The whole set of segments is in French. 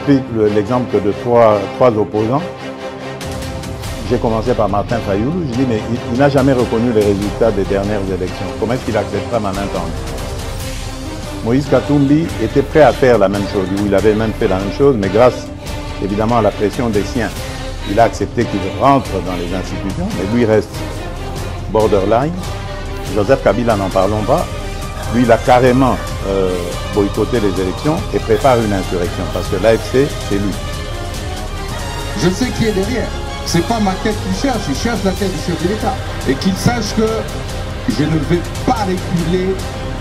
pris l'exemple de trois opposants. J'ai commencé par Martin Fayoulou. Je dis, mais il n'a jamais reconnu les résultats des dernières élections. Comment est-ce qu'il acceptera ma main tendue? Moïse Katumbi était prêt à faire la même chose. Il avait même fait la même chose, mais grâce évidemment à la pression des siens, il a accepté qu'il rentre dans les institutions, mais lui reste borderline. Joseph Kabila, n'en parlons pas. Lui, il a carrément boycotté les élections et prépare une insurrection parce que l'AFC, c'est lui. Je sais qui est derrière. C'est pas ma tête qu'il cherche, il cherche la tête du chef de l'État. Et qu'il sache que je ne vais pas reculer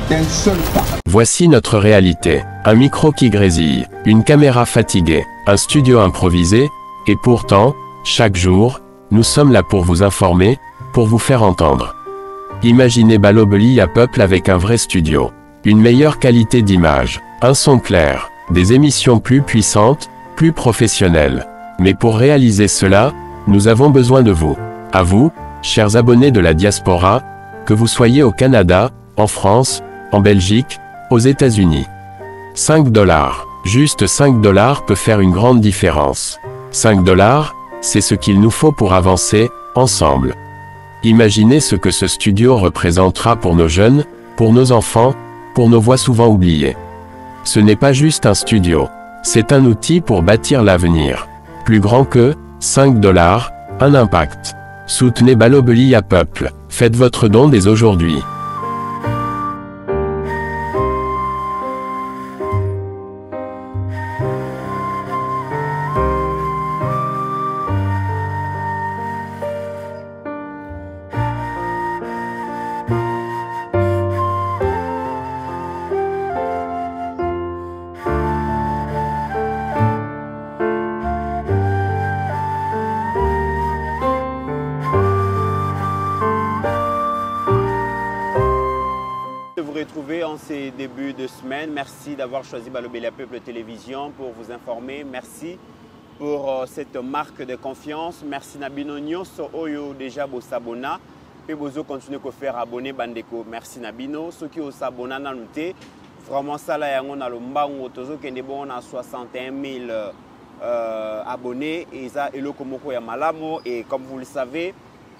d'un seul pas. Voici notre réalité. Un micro qui grésille, une caméra fatiguée, un studio improvisé, et pourtant, chaque jour, nous sommes là pour vous informer, pour vous faire entendre. Imaginez Balobeli à Peuple avec un vrai studio. Une meilleure qualité d'image, un son clair, des émissions plus puissantes, plus professionnelles. Mais pour réaliser cela, nous avons besoin de vous. À vous, chers abonnés de la diaspora, que vous soyez au Canada, en France, en Belgique, aux États-Unis. 5 $, juste 5 $ peut faire une grande différence. 5 $, c'est ce qu'il nous faut pour avancer, ensemble. Imaginez ce que ce studio représentera pour nos jeunes, pour nos enfants, pour nos voix souvent oubliées. Ce n'est pas juste un studio, c'est un outil pour bâtir l'avenir. Plus grand que 5 $, un impact. Soutenez Balobeli à Peuple, faites votre don dès aujourd'hui. Retrouver en ces débuts de semaine. Merci d'avoir choisi Balobeli à Peuple Télévision pour vous informer. Merci pour cette marque de confiance. Merci Nabino Nyonso Oyo déjà bo sabona. Et bozo continuer à faire abonner Bandeko. Merci Nabino. Ceux qui ont sabona nanouté. Vraiment ça là yango na lombango tozo kende bon na 61 000 abonnés et ça elo komoko ya malamo et comme vous le savez.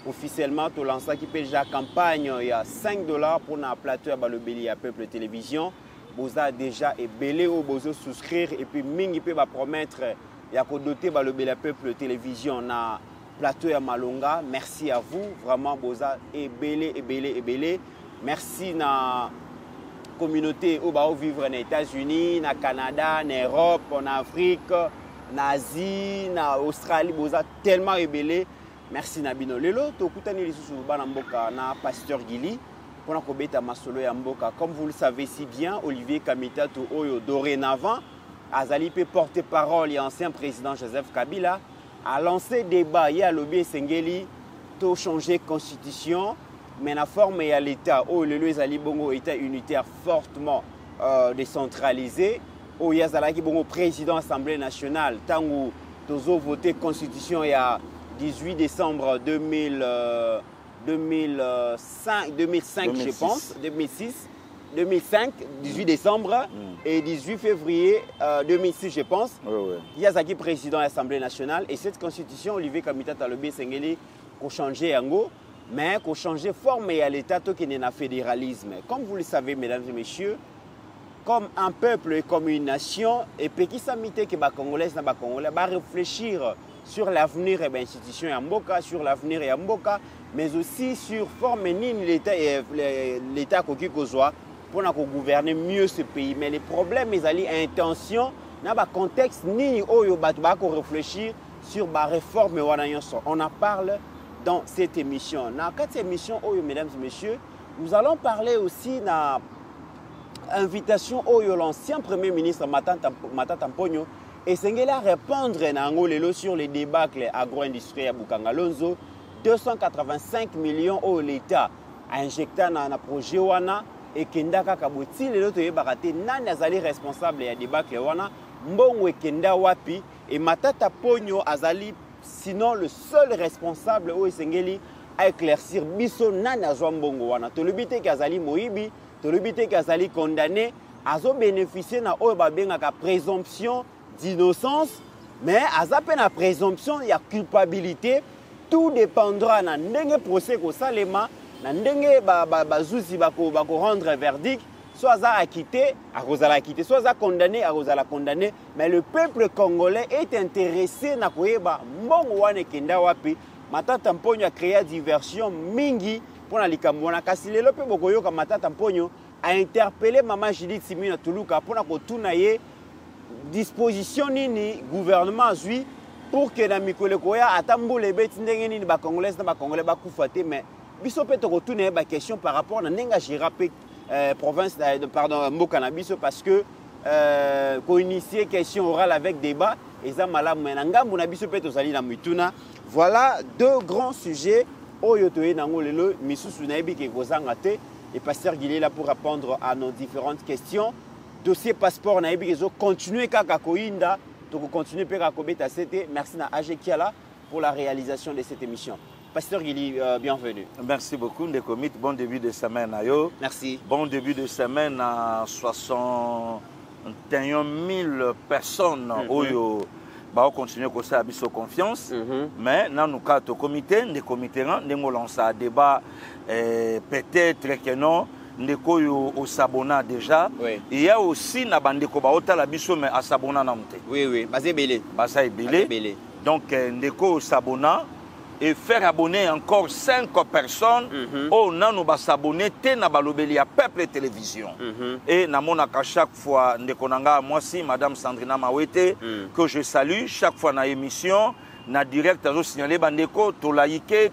Officiellement, tout lancé qui paye déjà campagne, il y a 5 $ pour un plateau à Balobeli à Peuple Télévision. Vous avez déjà belé ou vous souscrire et puis Mingi peut promettre il y a doter Balobeli à Peuple Télévision na plateau à Malonga. Merci à vous, vraiment vous avez belé. Merci na communauté où vous vivre aux États-Unis, na Canada, en Europe, en Afrique, en Asie, en Australie, vous avez tellement belé. Merci Nabino. Lelo to kutani lisusu bana mboka na Pasteur Gili pour kobeta masolo ya mboka. Comme vous le savez si bien, Olivier Kamitato Oyo dorénavant azali pe porte-parole et ancien président Joseph Kabila a lancé débat ya lobby Sengeli to changer constitution mais la forme et à l'état où le ezali bongo état unitaire fortement décentralisé où yazalaki bongo président Assemblée nationale tangu tozo voter constitution ya 18 décembre 2005, je pense, 2005, 18 décembre et 18 février 2006, je pense. Yazaki président de l'Assemblée nationale et cette constitution, Olivier Kamitato Alobi Sengeli, qu'on changeait yango, mais qu'on changeait forme et à l'état qui n'est pas fédéralisme. Comme vous le savez, mesdames et messieurs, comme un peuple et comme une nation, et Péki Samité que les Congolais va réfléchir sur l'avenir de l'institution Yamboka, sur l'avenir de Yamboka, mais aussi sur forme l'État Koki-Kozwa pour gouverner mieux ce pays. Mais les problèmes, les intentions, dans le contexte, ni Oyo Batubako réfléchir sur la réforme. On en parle dans cette émission. Dans cette émission, mesdames et messieurs, nous allons parler aussi de l'invitation Oyo, l'ancien Premier ministre Matata Mponyo, et Sengela répondre sur les débâcles agro-industriels à Bukangalonzo, 285 millions au l'État a injecté dans le projet Wana et Kendaka Kabouti, les autres baraté, nan azali responsable ya débâcle Wana, Mbongwe Kenda Wapi et Matata Ponyo azali, sinon le seul responsable au Sengeli à éclaircir biso nan azwa Mbongo Wana. Tolubite Kazali Moibi, Tolubite Kazali condamné, azo bénéficier na oyo babengaka présomption d'innocence, mais aza pe na présomption ya culpabilité. Tout dépendra na ndenge procès ko salema, na ndenge bazuzi bako rendre verdict. Soit aza acquitté, akozala acquitté, soit aza condamné, akozala condamné. Mais le peuple congolais est intéressé na koyeba mbongo wane kenda wapi. Matata Mponyo a créé diversion mingi pour na likambo wana. Kasi lelo pe bokoyoka Matata Mponyo a interpellé Maman Judith Simina Tuluka pour na kotuna ye disposition nini gouvernement azui pour que na mikolo koya atambule beti ndenge nini ba congolais na ba congolais ba kufate. Mais biso pe to kotuna ba question par rapport na nenga jirape province pardon mboka na biso parce que ko initier question orale avec débat eza malamu na ngambu na biso pe to zali na mituna. Voilà deux grands sujets oyo toye nango lelo misusu na yebi ke kozanga te et pasteur Guilé est là pour répondre à nos différentes questions. Dossier passeport na yebi kezo continuer kaka koinda to continuer pe ka kobeta c'était merci na AG Kiala pour la réalisation de cette émission. Pasteur Guili, bienvenue. Merci beaucoup, Ndekomit. Bon début de semaine à yo. Merci. Bon début de semaine à 61 000 personnes. Oyo, bah, on continue comme ça à biso confiance. Mais dans nos cas, au comité, des comités, nous lançons un débat. Peut-être que non. Ndeko yo au Sabona déjà. Oui. Il y a aussi na bandeko ba otala biso mais à Sabona namte. Oui oui, basé belé. Basé belé. Donc ndeko au Sabona. Et faire abonner encore 5 personnes au nano ba s'abonner te na balobeli à Peuple Télévision. Et namona à chaque fois ndekonanga moi si madame Sandrina Mawete que je salue chaque fois na émission na direct azo signaler bandeko to laïké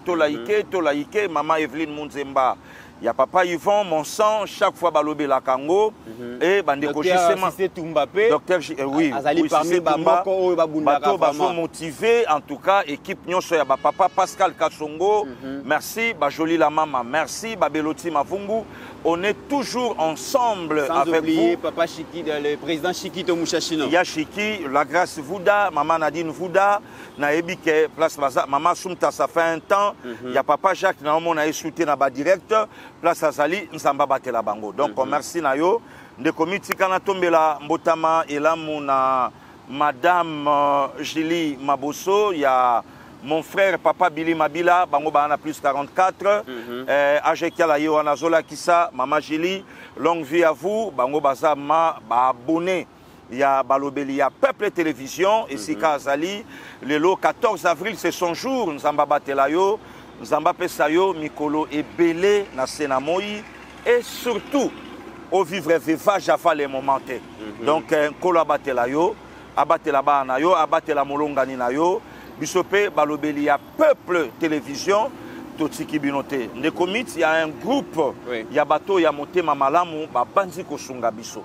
maman Evelyne Munzemba. Il y a papa Yvon, mon sang, chaque fois balobé la Kango et bandeko justement docteur oui, azali parmi bamoko bato baso motivé en tout cas équipe nyonso ya papa Pascal Katsongo, merci ba joli la maman, merci ba Beloti Mavungu, on est toujours ensemble sans avec oublier vous. Papa Chiki, le président Chikito Mouchachino. Il y a Chiki, la grâce Vouda, maman Nadine Vouda, na ebike place Baza, maman Sumta ça fait un temps, il y a papa Jacques na on a soutenu na ba direct place Azali Nzamba Batela Bango. Donc merci na yo de comité kana tombela mbotama elamu na madame Julie Maboso, il y a mon frère papa Billy Mabila bango bana plus 44 Ajekiala yo anazola kisa maman Julie longue vie à vous bango baza ma abonné il y a balobeli il y a Peuple Télévision et Sika Azali le 14 avril c'est son jour Nzamba Batela yo Nzamba Pesayo Mikolo et Belé na Senamoi et surtout au vivre viva Java les momentés donc Kolo Abatela yo abatela ba na yo abatela molongani na yo bisope balobeli ya Peuple Télévision totiki binote ndekomit il y a un groupe il y a bateau ya motema malamu ba banzi ko sunga biso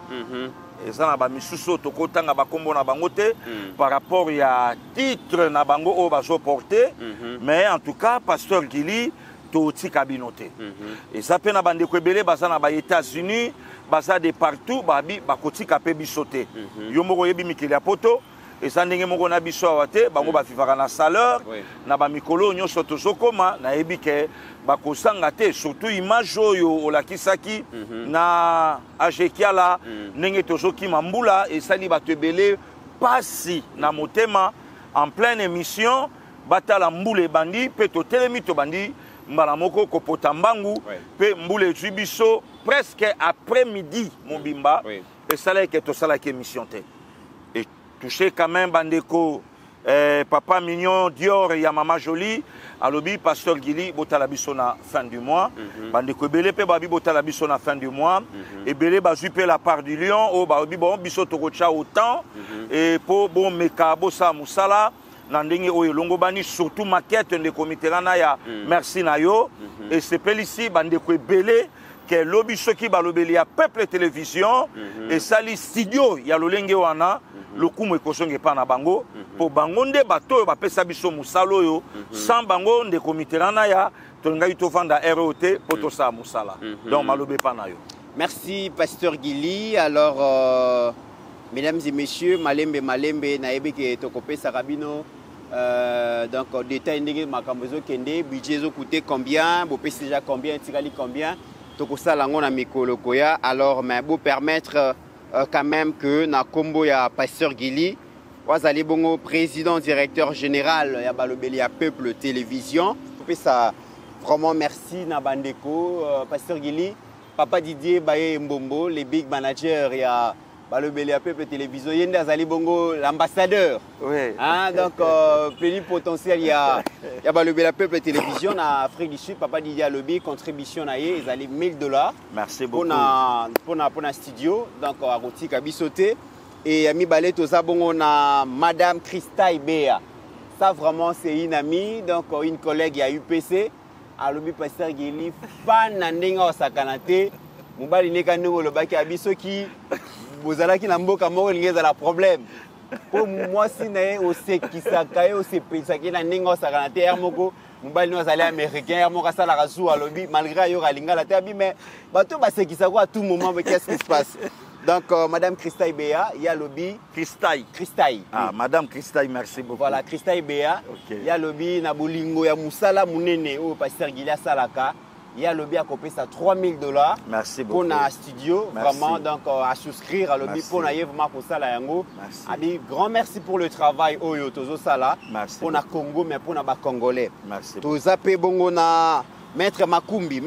ezana ba misuso tokotanga ba kombo na bango te par rapport ya titre na bango o bazo porter mais en tout cas pasteur Guili totika binote et ça pe na bande ko ebele bazana ba États-Unis baza de partout babi bakotika pe bisote yo moko yebi mikili ya poto et ça ndenge moko na biso awate bango ba vivaka na saleur na ba mikolo nyonso tozokoma na yebi ke bakosanga te surtout image oyo olakisaki na Ajekiala ndenge tozoki mambula et sali bato ebele pasi na motema en pleine émission batala mbule bandi pe totelemi to bandi mbala moko kopota mbangu pe mbule biso presque après-midi mobimba et ça là que to sala ki émission te et touché quand même bandeko papa mignon Dior et ya maman jolie alobi pasteur Guili botala biso na fin du mois bandeko belé pe babi botala biso na fin du mois et belé bazui pe la part du lion o babi bon biso tokocha autant et pour bon mekabo sa musala nandenge oyo longo bani surtout maquette de comité na ya merci na yo et c'est ici bandeko belé que lobi soki balobeli ya Peuple Télévision et sali studio ya lolenge wana lokumu ekosonge pa na bango po bango nde bato ba pesa biso musalo yo sans bango nde comité na ya tonga ito vanda ROT poto sa musala donc malobe pa na yo. Merci pasteur Guili. Alors mesdames et messieurs malembe na ebeke tokope sarabino donc détail ndenge makambozo kende budget zo coûter combien bo pesa déjà combien tikali combien tokosala ngo na mikolo koya alors mais beau permettre quand même que na combo ya pasteur Guili Wazali Bongo, président, directeur général, ya balobeli ya Peuple Télévision. Ça, vraiment merci Nabandeko, Pasteur Gili, Papa Didier, Baye Mbombo, les big managers, il y a balobeli ya Peuple Télévision, Yende Azali Bongo, l'ambassadeur. Oui. Hein, donc, plénipotentiel, il y a balobeli ya Peuple Télévision, en Afrique du Sud, Papa Didier a lobby, contribution, ils allaient $1000. Merci beaucoup. Pour un studio, donc, à Roti Kabisoté. Et Ami Balé Tozabon, on a Madame Christa Ibea. Ça, vraiment, c'est une amie, donc une collègue à UPC. À l'objet Pasteur Gili, fan n'andinga sakanate. Moubali nekano le baki abiso qui vous allez qui n'amboka mort l'ingé à la problème. Pour moi, si n'est au qui s'accueille au CP, ça qui n'andinga sakanate hermoko. Moubali nous allons américain, hermoka ça la rassou à l'objet malgré ailleurs à l'inga la terre, mais bateau bah c'est qui s'accueille à tout moment, mais qu'est-ce qui se passe? Donc, Madame Christa Ibea, il y a lobby. Christaï. Ah, Madame Christaï, merci beaucoup. Voilà, Christa Ibea. Il y a lobby Nabolingo, il y a Moussala Mounene, au Pasteur Gilia Salaka. Il y a lobby à copier ça $3000. Merci beaucoup. Pour un studio, merci. Vraiment, donc à souscrire à lobby pour naïve Marco Sala Yango. Merci. Grand merci pour le travail, Oyo Tozo Sala. Merci. Pour na Congo, mais pour na Congolais. Merci. Tozape Bongo na Maître Makumbi.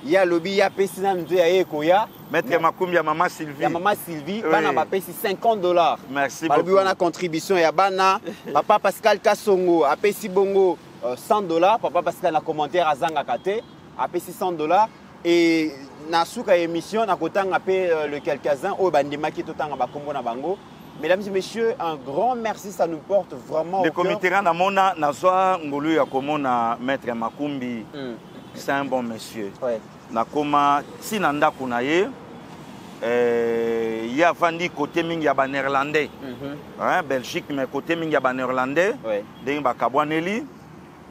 Il y a lobby, il y a Pessina Nzouya Koya. Maître Makumbi, il y a Maman Sylvie. Il y a Maman Sylvie, oui. Bana payé $50. Merci beaucoup. Il y a une contribution, il y a Bana, Papa Pascal Kassongo, a payé Bongo $100. Papa Pascal a commentaire à Zanga Kate, a payé $100. Et na souka émission, na kotang a payé le quelques-uns, au bandima qui est autant à Kombo na Bango. Mesdames et messieurs, un grand merci, ça nous porte vraiment. Le comité Ramona, Nazwa Ngolu Yakomona, Maître Makumbi. C'est un bon monsieur. Ouais. Nakoma Sinanda Kunaye, il y a vendu côté Mingyaba néerlandais, Belgique, mais côté Mingyaba néerlandais, Denba Kabwaneli,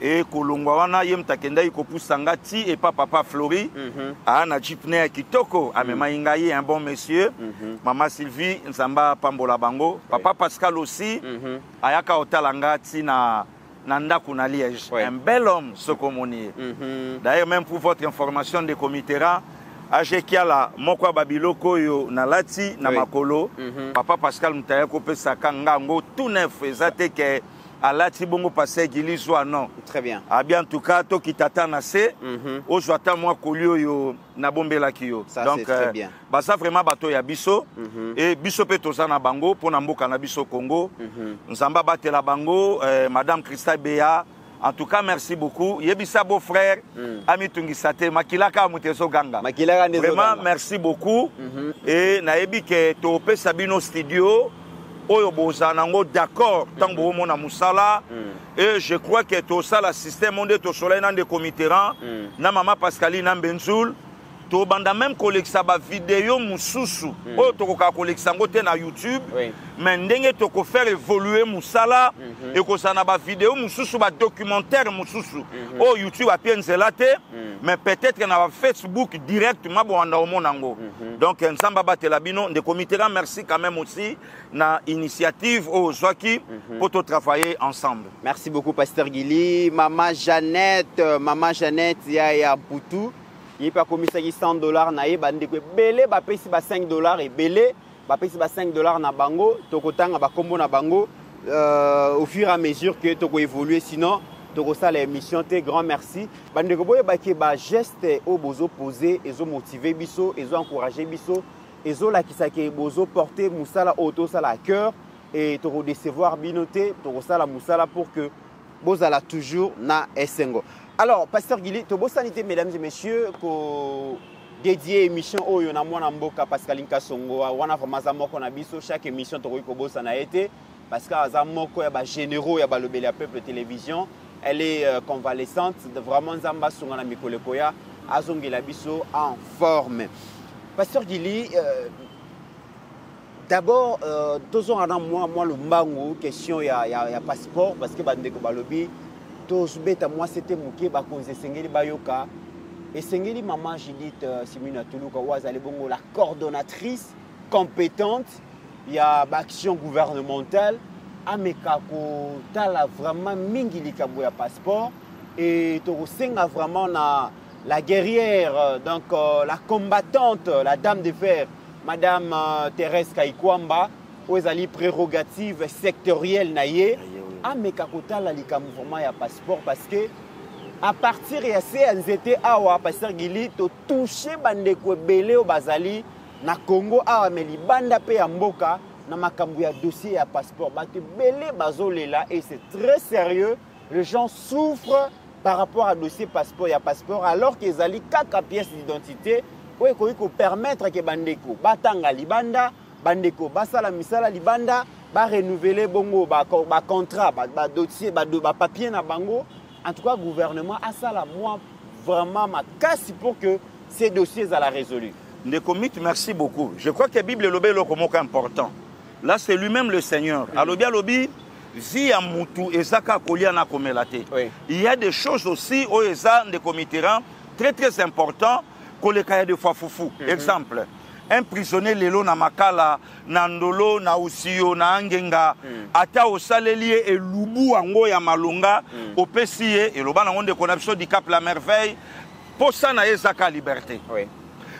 et Kolongwana Yem Takenda Ikopusanga Ti et Papa Flori, Ana Jipner Kitoko, Amema Ingaye, un bon monsieur, Maman Sylvie, Nzamba Pambola Bango, Papa Pascal aussi, Ayaka Otalanga Tina. Nanda Kuna Liège, un bel homme, ce communier. D'ailleurs, même pour votre information des comitéra, Ajekiala, Mokwa Babiloko, Nalati, Namakolo, Papa Pascal Mtayako Pesaka Ngango, tout neuf, ezate que Alati Bongo passé Gili soit non. Très bien. A bien en tout cas, to qui t'attend assez, au joata moi Kolio yo Nabombe la Kio. Donc, très bien. Bah ça vraiment bateau ya biso et biso petosa na bango pour namboka na biso Congo. Nzamba bate la bango, Madame Christa Bea. En tout cas, merci beaucoup. Yebisa beau frère, Ami Tungisate, Makilaka Muteso Ganga. Vraiment, merci beaucoup. Et naebi ke tope Sabino Studio. Oyo bozanango d'accord tant que mon musala et je crois que tout ça le système monde to soleil dans des comitéran na maman Pascaline Benzoul to banda même collecter ba vidéo mususu oyo to ko collecter ngote na YouTube mais ndenge to ko faire évoluer musala et ko sana ba vidéo mususu ba documentaire mususu o YouTube a pienzela te mais peut-être na Facebook directement bo anda omonango donc nsamba batela bino de comitéran merci quand même aussi na initiative aux Joaki pour tout travailler ensemble. Merci beaucoup Pasteur Gili, Maman Jeannette, ya Poutou. Il pas commis $100 na bande ko belé ba pesi ba $5 et belé ba pesi ba $5 na bango tokotanga ba kombo na bango au fur et à mesure que toko évoluer sinon toko ça l'émission té grand merci bande ko boye ba ki ba geste au bozo poser et zo motiver biso et zo encourager biso et zo la ki sa ke bozo porter musala auto ça la cœur et toko décevoir binoté toko ça la musala pour que bozala toujours na esengo. Alors, Pasteur Gili, Tobo Sanité, mesdames et messieurs, ko dédié émission au Yona Mwana Mboka Pascaline Kassongo, wana vraiment zamoko na biso chaque émission Toro Kobo ça a été parce que zamoko ya ba généraux ya ba lobeli ya Peuple Télévision, elle est convalescente, vraiment zamba sunga na mikolo koya azongela biso en forme. Pasteur Gili, d'abord toujours moi le mbango question ya passeport parce que bande ko ba lobi moi c'était mouké bakonze sengeli bayoka et sengeli maman Judith Simina Tuluka wazali bongo la coordonnatrice compétente il y a action gouvernementale amekako tala vraiment mingi likabo ya passeport et to senga vraiment la guerrière donc la combattante la dame de fer madame Thérèse Kaikwamba où ezali prérogative sectorielle na ye ameka kotala likambo vraiment ya passeport parce que à partir ya se nzete awa pasteur Gili to toucher bandeko ebele o bazali na Congo awa me libanda pe ya mboka na makambo ya dossier ya passeport bato ebele bazolela et c'est très sérieux. Les gens souffrent par rapport à dossier passeport ya passeport alors qu'ils ont kaka pièce d'identité pour permettre que bandeko batanga libanda bandeko basala misala libanda ba renouveler bongo ba contrat ba dossier ba papier na bango. En tout cas gouvernement a ça la moi vraiment ma casse pour que ces dossiers à la résolu. Ndekomit, merci beaucoup. Je crois que la Bible est le important. Là c'est lui-même le Seigneur. Alobi vie à Moutou et Zaka Koliana Komelate. Il y a des choses aussi au Eza de comitéran très très important que les cahiers de fois foufou. Exemple, un prisonnier lelo na makala na ndolo na usio na angenga ata osalelier et lubu ango ya malunga opesie et loba na ngonde connexion du Cap la Merveille pour ça na Zaka liberté.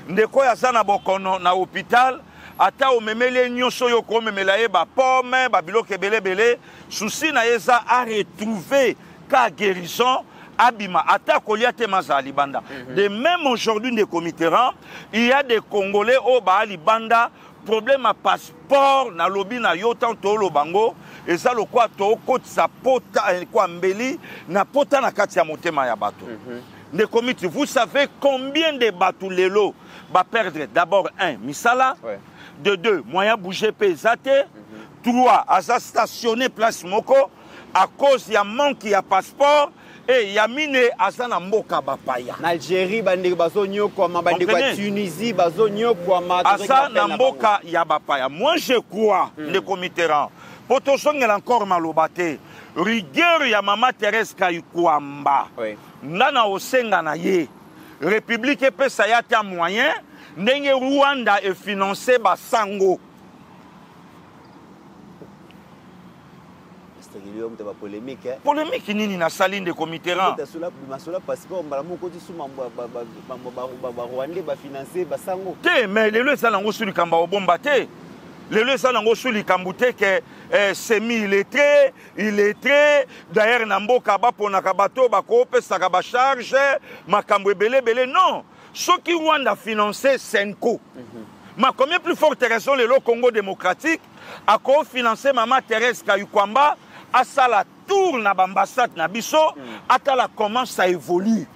Ndeko ya sana bokono na hôpital ata o memele nyonso yo ko memela ye ba pomme ba biloke belebele souci na yeza a retrouver ka guérison abima ata koliate mazali banda. De même aujourd'hui des comitéran il y a des Congolais au ba libanda problème à passeport na lobi na yo tanto lo bango et ça le quoi to kotsa pota kwa mbeli na pota na kati ya motema ya bato. Des comités, vous savez combien de bateaux lelo va perdre d'abord un misala. De 2, moyen bouger pesate. 3, à stationner place moko à cause il y a manque il y a passeport et il y a miné à sana mboka bapaya. Algérie bande bazonyo kwa mabande kwa Tunisie bazonyo kwa à sana mboka ya bapaya. Moi je crois les comitéran. Poto songela encore malobate. Rigueur ya mama Thérèse Kayukwamba. Nana osenga na ye. République epesa ya ta moyen. Ndenge Rwanda est financé par Sango. Polémique nini na saline de comitéran. Te mais les ça lango sur kamba obomba te. Les ça lango sur likambute que semi illettré d'ailleurs na mboka ba pona kabato ba ko pesa ka ba charge makambo belé non. Ce qui Rwanda financé Senko. Ma combien plus forte raison le Congo démocratique a co-financé Maman Thérèse Kayukwamba à ça la tour na l'ambassade na biso à la comment ça évolue.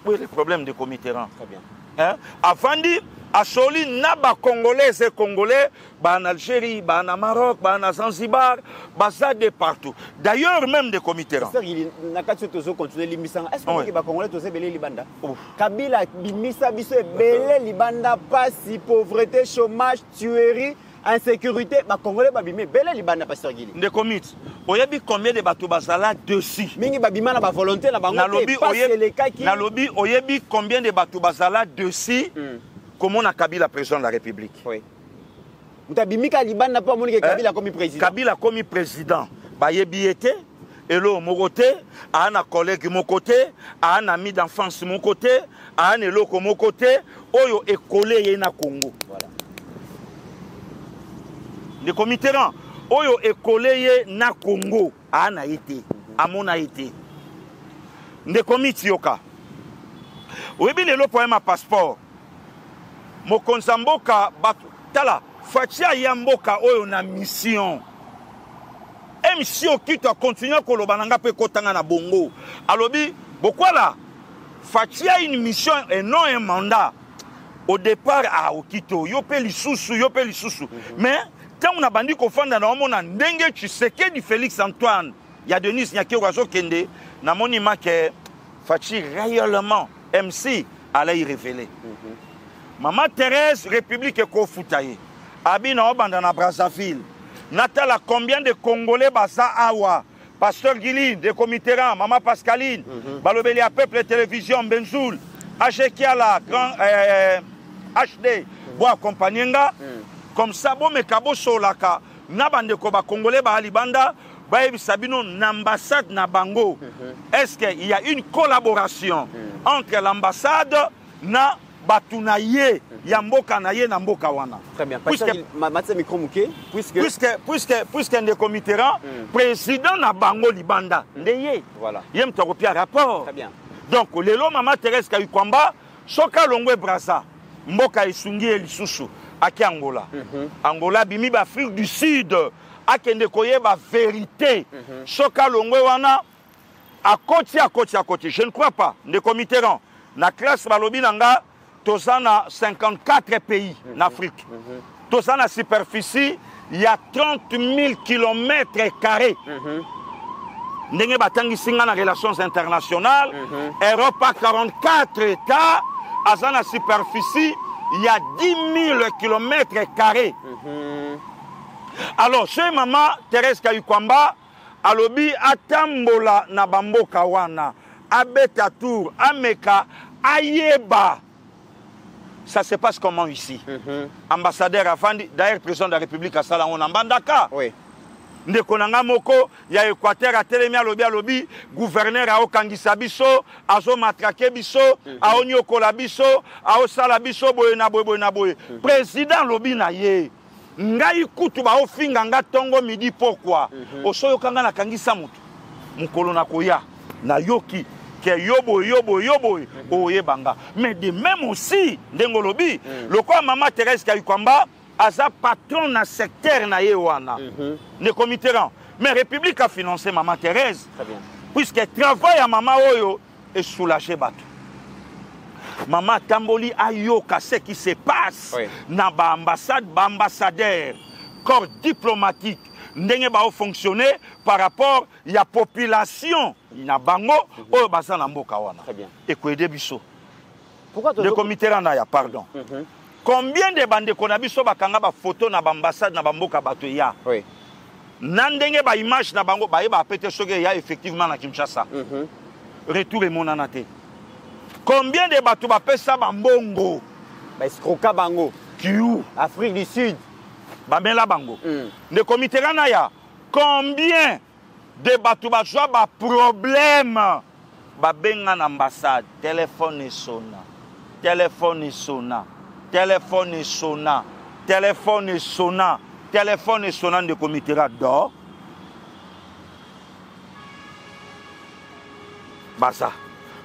Oui, le problème de comitéran. Très bien. Hein? Avant dit à Soli na ba Congolais et Congolais ba en Algérie, ba en Maroc, ba en Zanzibar, ba ça de partout. D'ailleurs même des comitéran. Est-ce que ba Congolais tous belé libanda? Kabila bimisa biso belé libanda pasi pauvreté chômage tuerie insécurité ba Congolais ba bimé belé libanda pasteur Gili. Des comités. Oyebi combien de bateaux bazala dessus? Mingi ba bima na ba volonté na bango te les cas qui na lobby oyebi combien de bateaux bazala dessus? Comment on a Kabila président de la République? Oui. Mutabimika libanda pa moni ke Kabila comme président. Kabila comme président. Ba yebi été et là mon côté, a un collègue mon côté, a un ami d'enfance mon côté, a un eloko mon côté, oyo écolé yena Congo. Voilà. Le comitéran oyo écolé na Congo a na été, a mon a été. Ne comité yoka. Oyebi le pour un passeport. Mokonzamboka tala fatia yamboka oyo na mission. Mission qui doit continuer kolobananga pe kotanga na bongo. Alobi pourquoi là fatia une mission et non un mandat. Au départ à Okito yope lisusu. Mais tant on a bandi ko fanda na omona ndenge Tshisekedi Félix Antoine ya Denis Nyakero Kende na monima que fatia réellement MC allait y révéler. Maman Thérèse, République Kofoutaye. Abina Obanda na Brazzaville. Natala, combien de Congolais basa awa? Pasteur Gili, de Comitéran, Maman Pascaline, Balobeli à Peuple Télévision, Benzoul, Achekiala, Grand HD, Bois Accompagnenga. Comme ça, bon, mais Kabo Solaka, Nabande Koba Congolais, Bahalibanda, Baebi Sabino, l'ambassade Nabango. Est-ce qu'il y a une collaboration entre l'ambassade na batu na ye ya mboka na ye na mboka wana. Très bien. Puisque ndeko Mitterrand président na bango libanda ndeye. Voilà. Yem to kopia rapport. Très bien. Donc lelo Mama Thérèse Kayikwamba soka longwe brasa mboka esungi elisusu aki Angola. Angola bimi ba Afrique du Sud akende koyeba vérité. Soka longwe wana à côté. Je ne crois pas. Ndeko Mitterrand na classe balobi nanga tozana 54 pays en Afrique. Tozana superficie il y a 30 000 km². Ndenge batangi singa na relations internationales. Europe a 44 États. Azana superficie il y a 10 000 km². Alors chez Maman Thérèse Kayikwamba alobi atambola na bamboka wana abeta tour ameka ayeba. Ça se passe comment ici? Ambassadeur Afandi, d'ailleurs président de la République à Salon Ambandaka. Oui. Ndeko nanga moko ya Équateur a telemi alobi gouverneur a okangisa biso azo matraquer biso a onyokola biso a osala biso boye na boye. Président lobi na ye ngai kutu ba ofinga nga tongo midi pourquoi osoyo kanga na kangisa mutu mukolo na koya na yoki ke yobo oye banga. Mais de même aussi ndengolobi lokwa Mama Thérèse Kayikwamba aza patron na secteur na ye wana. Ndeko Mitterrand mais République a financé Mama Thérèse. Très bien. Puisque travail à Mama oyo est soulagé bato. Mama Tamboli ayoka ce qui se passe na ba ambassade, ba ambassadeur, corps diplomatique ndenge ba fonctionner par rapport ya population na bango oyo baza na mboka wana. Très bien. Et ko aider biso. Pourquoi de comité na ya pardon. Combien de bande kona biso bakanga ba photo na ba ambassade na ba mboka bato ya. Oui. Nandenge ba image na bango ba yeba pété soge ya effectivement na Kinshasa. Retour et monanate. Combien de bateaux bapesa bambongo? Ba escroka bango. Kiou. Afrique du Sud. Bamela bango. De comité ya. Combien de bateaux bajoa ba problème? Babenga na ambassade. Téléphone sona. Téléphone sona. Téléphone sona. Téléphone sona. Téléphone sona de comité d'or. Basa.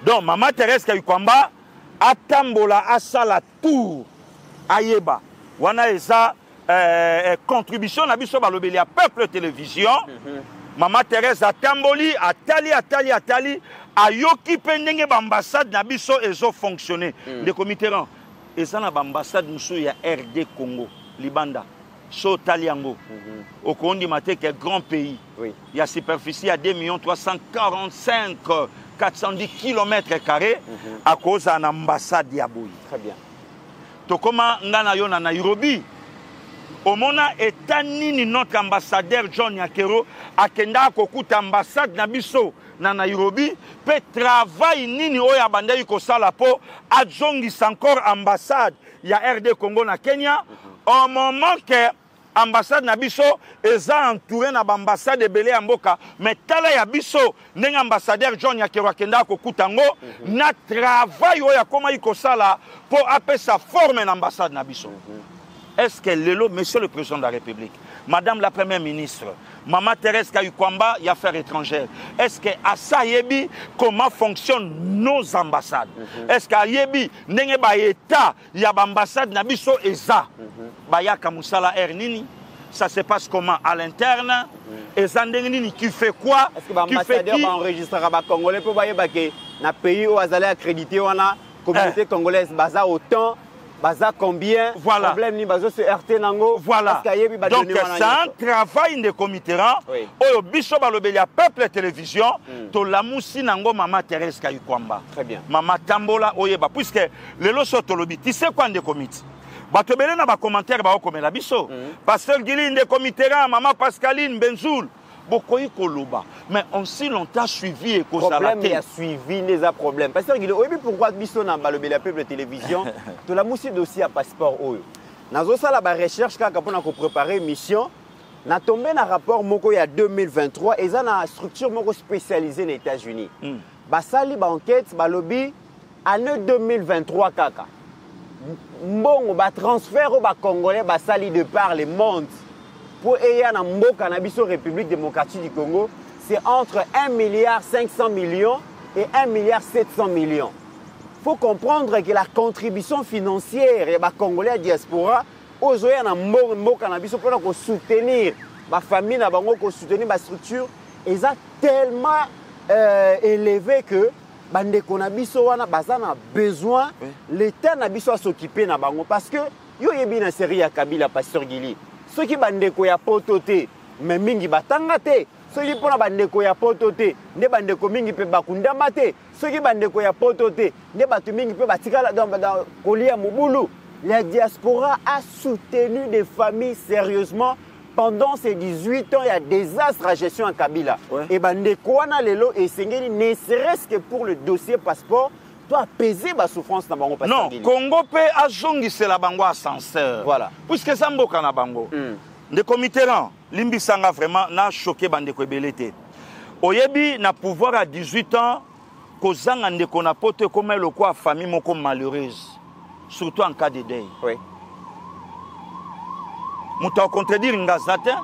Donc, Mama Thérèse Kayikwamba atambola asala tour ayeba. Wana eza contribution na biso balobeli ya Peuple Télévision. Mama Thérèse atamboli atali ayoki pendenge ba ambassade na biso ezo fonctionner. Le comité rang eza na ba ambassade musu ya RD Congo, Libanda. So Taliango. Au Kondi Maté qui est grand pays. Oui. Il y a superficie à 2 345 410 km² à cause d'une ambassade Yaboui. Très bien. To comment ngana yo na Nairobi. Au mona etanini notre ambassadeur John Yakero akenda kokuta ambassade na biso na Nairobi pe travail nini oya banda yuko sala po adjongisa encore ambassade ya RD Congo na Kenya au moment que ambassade na biso eza entouré na ambassade ebele ya mboka mais tala ya biso ndenge ambassadeur John Yakero akenda kokuta ngo na travail oya koma yuko sala po apesa forme na ambassade na biso. Est-ce que Lelo, Monsieur le Président de la République, Madame la Première Ministre, Mama Thérèse Kayikwamba, y affaires étrangères, est-ce que Assa Yebi, comment fonctionnent nos ambassades? Est-ce qu'à Yebi, n'enge ba État, y a ambassade Nabiso Eza, Baya Kamusala Ernini, ça se passe comment à l'interne? Eza Ndenini qui fait quoi? Est-ce que l'ambassadeur va enregistrer à Congolais pour bailler que na pays où ils allaient accréditer, on a communauté congolaise, baza autant. Baza combien? Voilà. Problème ni bazo se RT nango. Voilà. Donc c'est un travail de comité. Oui. Oyo biso balobeli ya Peuple Télévision to la musi nango Mama Thérèse Kayikwamba. Très bien. Mama Tambola oyeba puisque lelo soto lobi. Tu sais quoi de comité? Bato belé na ba commentaire ba okomela biso. Pasteur Gili de comité Mama Pascaline Benzoul. Mais on si longtemps suivi et cause problème il y a suivi les problèmes parce que pourquoi biso na balobé la Peuple Télévision to la musi dossier à passeport oyo nazo sala ba recherche kaka pona ko préparer mission na tombé na rapport moko ya 2023 et ça na structure moko spécialisée aux États-Unis ba sali ba enquête balobi année 2023 kaka mbongo ba transfert au ba congolais ba sali de par le monde pour eya na mboka na biso République démocratique du Congo, c'est entre 1,5 milliard et 1,7 milliard. Faut comprendre que la contribution financière et ba congolais diaspora ozoya na mboka na biso pour soutenir ma famille na bango, pour soutenir ma structure, ils ont tellement élevé que bandeko na biso wana bazana besoin l'état na biso à s'occuper na bango parce que yo yebi na série ya Kabila Pasteur Gili ceux qui bandeko ya pototé mais mingi batanga te ceux qui pona bandeko ya pototé ne bandeko mingi pe bakundama te ceux qui bandeko ya pototé ne batu mingi pe batikala dans kolia mobulu. La diaspora a soutenu des familles sérieusement. Pendant ces 18 ans, il y a des désastres à gestion en Kabila. Ouais. Et bandeko wana lelo et sengeli ne serait-ce que pour le dossier passeport, toi apaiser ma souffrance na bango passeport. Non, Congo pe azongi c'est la bango ascenseur. Voilà. Puisque ça mboka na bango. De committerant, limbisanga vraiment na choqué bandeko ebelete. Oyebi na pouvoir à 18 ans, kozanga ndeko na pote comme le quoi famille moko malheureuse. Surtout en cas de deuil. Oui. Mouta contredire ngazate.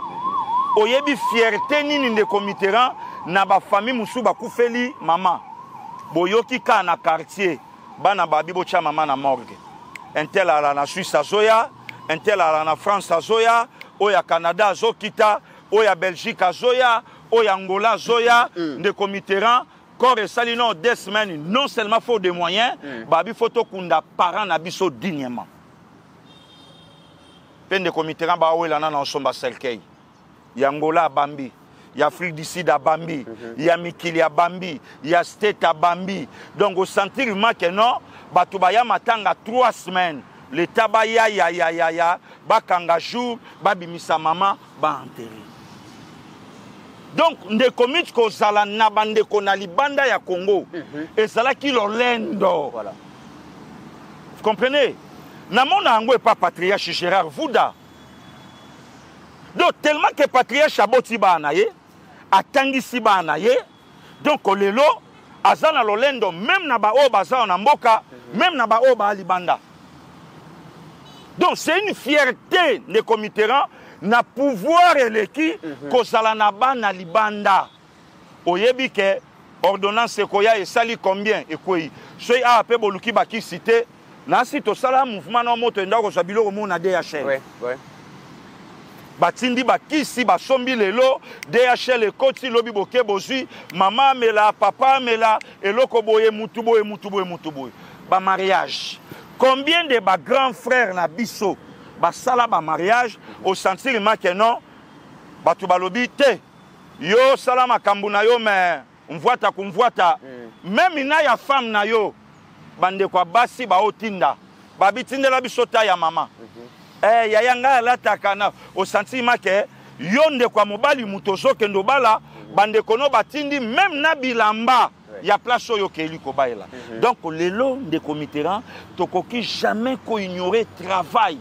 Oyebi fierté nini ndeko Mitterrand na ba famille musu ba kufeli mama. Boyoki ka na quartier bana babi bocha mama na morgue. Un tel ala na Suisse azoya, un tel ala na France azoya, oya Canada azokita, oya Belgique azoya, oya Angola azoya, ndeko Mitterrand corps et sali non 2 semaines non seulement faut des moyens, babi photo kunda parents na biso dignement. Pende Mitterrand ba wela na nsomba selkei. Ya Angola Bambi, ya Afrique du Sud à Bambi, ya Mikili à Bambi, ya State à Bambi. Donc au sentir que non, batu ba ya matanga 3 semaines. Le tabaya ya bakanga jour, babimisa mama ba enterrer. Donc ndeko mitko zala na bandeko na libanda ya Congo. Et zala ki lolendo. Voilà. Vous comprenez? Namona ango et pas patriarche Gérard Vouda. Donc tellement que patriarche aboti ba anaye, atangisi ba anaye, donc lelo azana lolendo même na ba o baza na mboka, même na ba o ba libanda. Donc c'est une fierté de Mitterrand na pouvoir eleki kozala na ba na libanda. Oyebi ke ordonnance koya et sali combien et quoi? Soy a pe boluki ba ki cité. Nasi to sala mouvement na moto ndako sa biloko mo na DHL. Ouais, ouais. Batindi ba kisi ba sombi lelo DHL e koti lobi boke bozui mama mela papa mela eloko boye mutu boye. Ba mariage. Combien de ba grands frères na biso ba sala ba mariage au sentir que non batu balobi te yo sala makambu na yo mais kumvuata même ina ya femme na yo bande kwa basi ba otinda babitinda la bisota ya mama ya yanga la takana au sentiment que yonde kwa mobali mutozo kendo bala bande kono batindi même na bilamba ya place oyo keli ko baila. Donc lelo ndeko Mitterrand tokoki jamais ko ignorer travail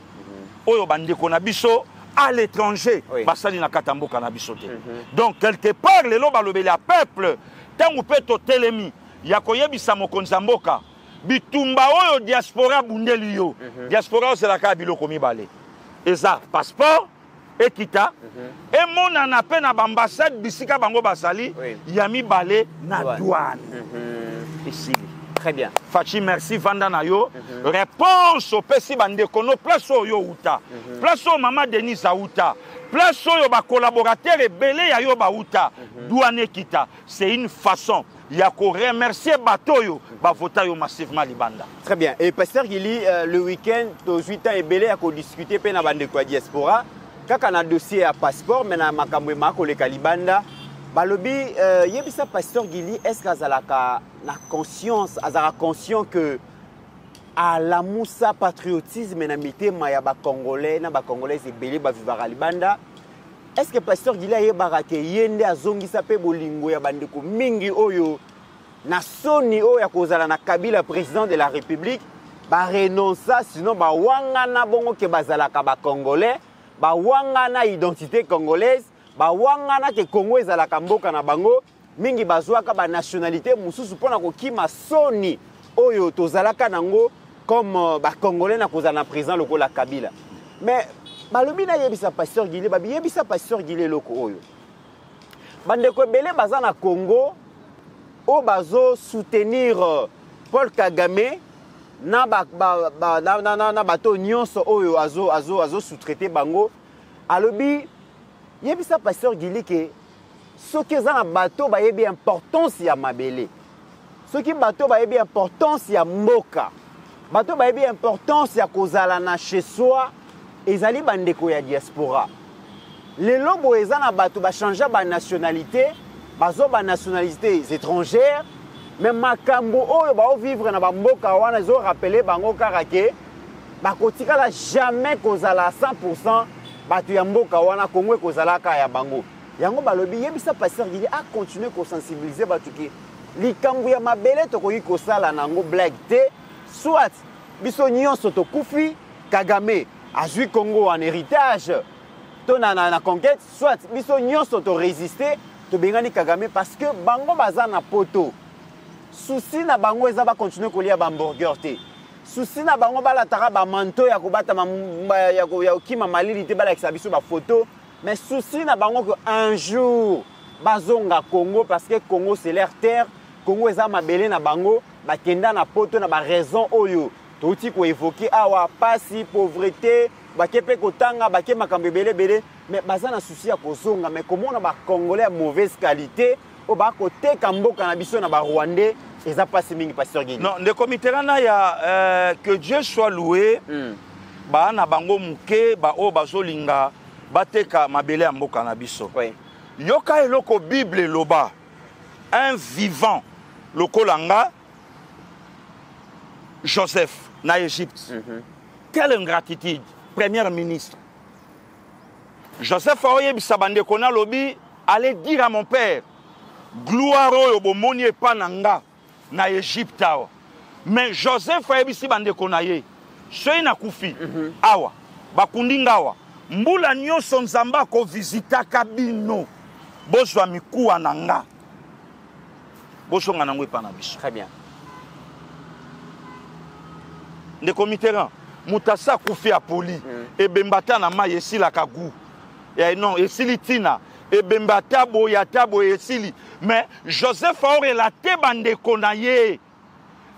oyo bande kona biso à l'étranger basali na katamboka na biso te. Donc quelque part lelo balobeli a peuple tangu peto telemi ya koyebisa mokonza mboka bitumba oyo diaspora bundeli yo. Diaspora c'est la ka biloko mibale. Eza passeport ekita et mon anape na ambassade bisika bango basali ya mibale na douane. Ici. Très bien. Fachi merci vanda na yo. Réponse au pesi bande kono place oyo uta. Place o mama Denise Aouta. Place oyo ba collaborateur ebele ya yo ba uta. Douane kita. C'est une façon il y a qu'à remercier Batoyo, vota yo massivement libanda. Très bien. Et Pasteur Gili, le week-end, aux 8 ans et belé, à discuter pe na bande kwa diaspora. Quand on a dossier à passeport, mais na makamwe mako le kalibanda, balobi yebisa Pasteur Gili, est-ce qu'azalaka na conscience, azara conscient que à la moussa patriotisme na mitema ya ba congolais na ba congolais et belé ba vivara libanda. Est-ce que Pasteur Gili a barake yende azongisa pe bolingo ya bandeko mingi oyo na soni oyo ya kozala na Kabila président de la République ba renonça sinon ba wangana bongo ke bazalaka ba congolais ba wangana identité congolaise ba wangana ke Congo ezalaka mboka na bango mingi bazwaka ba nationalité mususu pona ko kima soni oyo tozalaka nango comme Congolais na kozala na président lokola Kabila. Mais balobi na yebisa pasteur Guilé, babi yebisa pasteur Guilé loko oyo. Bandeko ebele baza na Congo o bazo soutenir Paul Kagame na bato nyonso oyo azo sous-traiter bango. Alobi yebisa pasteur Guilé ke soki eza na bato bayebi importance ya mabele. Soki bato bayebi importance ya mboka. Bato bayebi importance ya kozala na chez soi ezali bandeko ya diaspora. Lelo bo eza na bato ba changer ba nationalité, bazo ba nationalités étrangères, mais makambo oyo ba vivre na ba mboka wana zo rappeler bango karake ba kotikala jamais kozala 100% bato ya mboka wana Congo kozala ka ya bango. Yango balobi yebisa pasteur Guilé a continuer ko sensibiliser bato ki likambo ya mabele tokoki kosala nango blague te. Soit biso nyonso tokufi Kagame azui Congo en héritage to na conquête, soit biso nyonso to résister to bengani Kagame parce que bango baza na poto. Souci na bango eza ba continuer kolia ba hamburger te. Souci na bango balataka ba manteau ya kobata ya kima malili te bala kisa biso ba photo, mais souci na bango que un jour bazonga Congo parce que Congo c'est leur terre. Congo eza mabele na bango bakenda na poto na ba raison oyo touti ko évoquer awa pasi pauvreté bakepe kotanga bake makambo belé mais baza na souci ya kozonga mais comment on a ba congolais mauvaise qualité o ba côté kamboka na biso na ba rwandais eza pasi mingi pasteur Guilé. Non, le comité na ya que Dieu soit loué. Ba na bango muke ba o bazolinga bateka mabele ya mboka na biso. Oui. Yoka eloko Bible loba un vivant lokolanga Joseph na Égypte. Quelle ingratitude, premier ministre. Joseph oyebisa bandeko na lobi allez dire à mon père gloire oyo bomoni epa nanga na Égypte awa. Mais Joseph oyebisi bandeko na ye soyi na kufi awa bakundinga awa mbula nyonso nzamba ko visita kabino bozwa mikuwa nanga bosonga nango epa na biso. Très bien. De comiteran mutasa kufi a poli e bembata na ma yesila kagu et non esili tina e bembata boya tabo esili mais Joseph a relaté bande konaye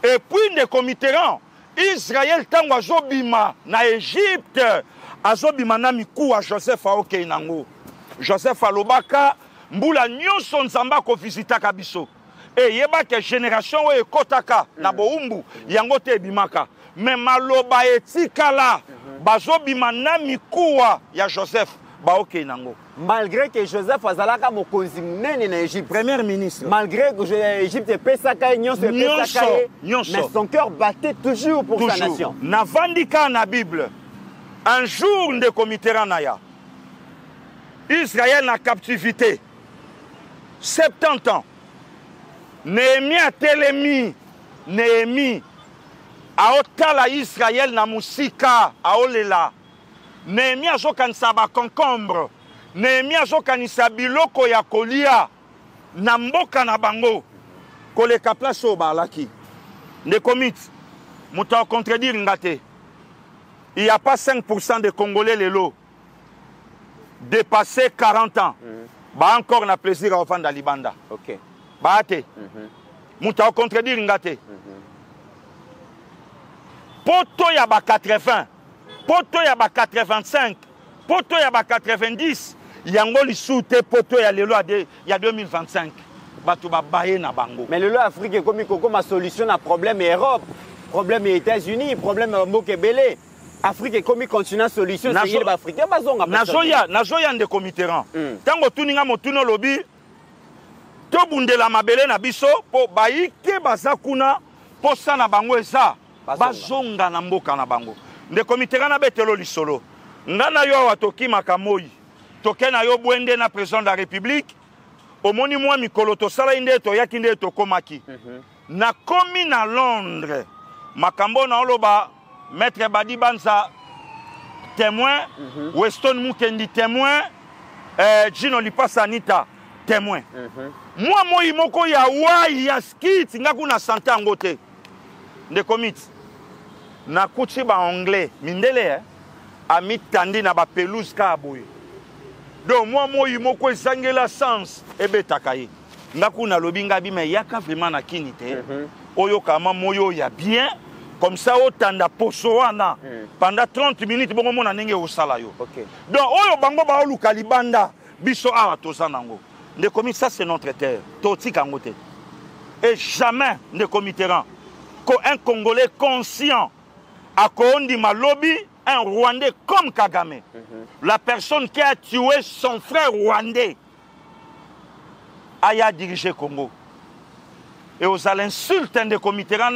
et puis de comiteran Israël tango azobima na Égypte azobima na miku a Joseph a okei nango Joseph alobaka mbula nyonso nzamba ko visita kabiso et yeba ke génération o ekotaka na boumbu yango te bimaka. Mais maloba etikala bazobima na mikuwa ya Joseph baoke nango. Malgré que Joseph azalaka mokonzi munene na Égypte, premier ministre. Malgré que l'Égypte pesaka nyonso pesaka mais son cœur battait toujours pour sa nation. Na vandika na Bible. Un jour de comité ranaya. Israël na captivité. 70 ans. Néhémie a telemi Néhémie aotala Israël na musika aolela. Néhémie azokanisa ba concombre. Néhémie azokanisa biloko ya kolia na mboka na bango. Koleka place o balaki. Ne commit. Muta contredire ngate. Il n'y a pas 5% de Congolais lelo dépassé 40 ans. Ba encore na plaisir à offendre Libanda. OK. Ba ate. Muta contredire ngate. Poto ya ba 80, poto ya ba 85, poto ya ba 90, yango lisute poto ya lelo ya 2025. Batu ba baye na bango. Mais lelo Afrique comme ma solution na problème Europe, problème États-Unis, problème Mokebele. Afrique comme continent solution c'est les Africains bazonga. Nazoya nde comiteran. Tango tuninga motuno lobi to bundela mabele na biso po baike bazakuna po sana bango eza. Bazonga na mboka na bango. Nde komitera na betelo lisolo. Ngana yo watoki makamoi. Toke na yo bwende na président de la République. Omoni mwa mikolo to sala inde to yakinde to komaki. Na komi na Londres. Makambo na oloba maître Badi Banza témoin, Weston Mukendi témoin, Gino Lipasa Anita témoin. Moi moi moko ya wai ya skit ngaku na santé ngote. De commit. nakuti ba anglais mindele amitandi na ba pelouse ka boye donc moi moko ezangela sens ebetaka ye ngaku na lobi ngabi me yaka vraiment na kini te oyo kama moyo ya bien comme ça otanda poso wana pendant 30 minutes bongo mona ndenge osala yo donc oyo bango ba oluka libanda biso awa tozanango ne komi ça c'est notre terre totika ngote et jamais ne committeront qu'un Congolais conscient a Kondi Malobi, un Rwandais comme Kagame, la personne qui a tué son frère rwandais, a dirigé Congo. Et aux insultes de Comiteran,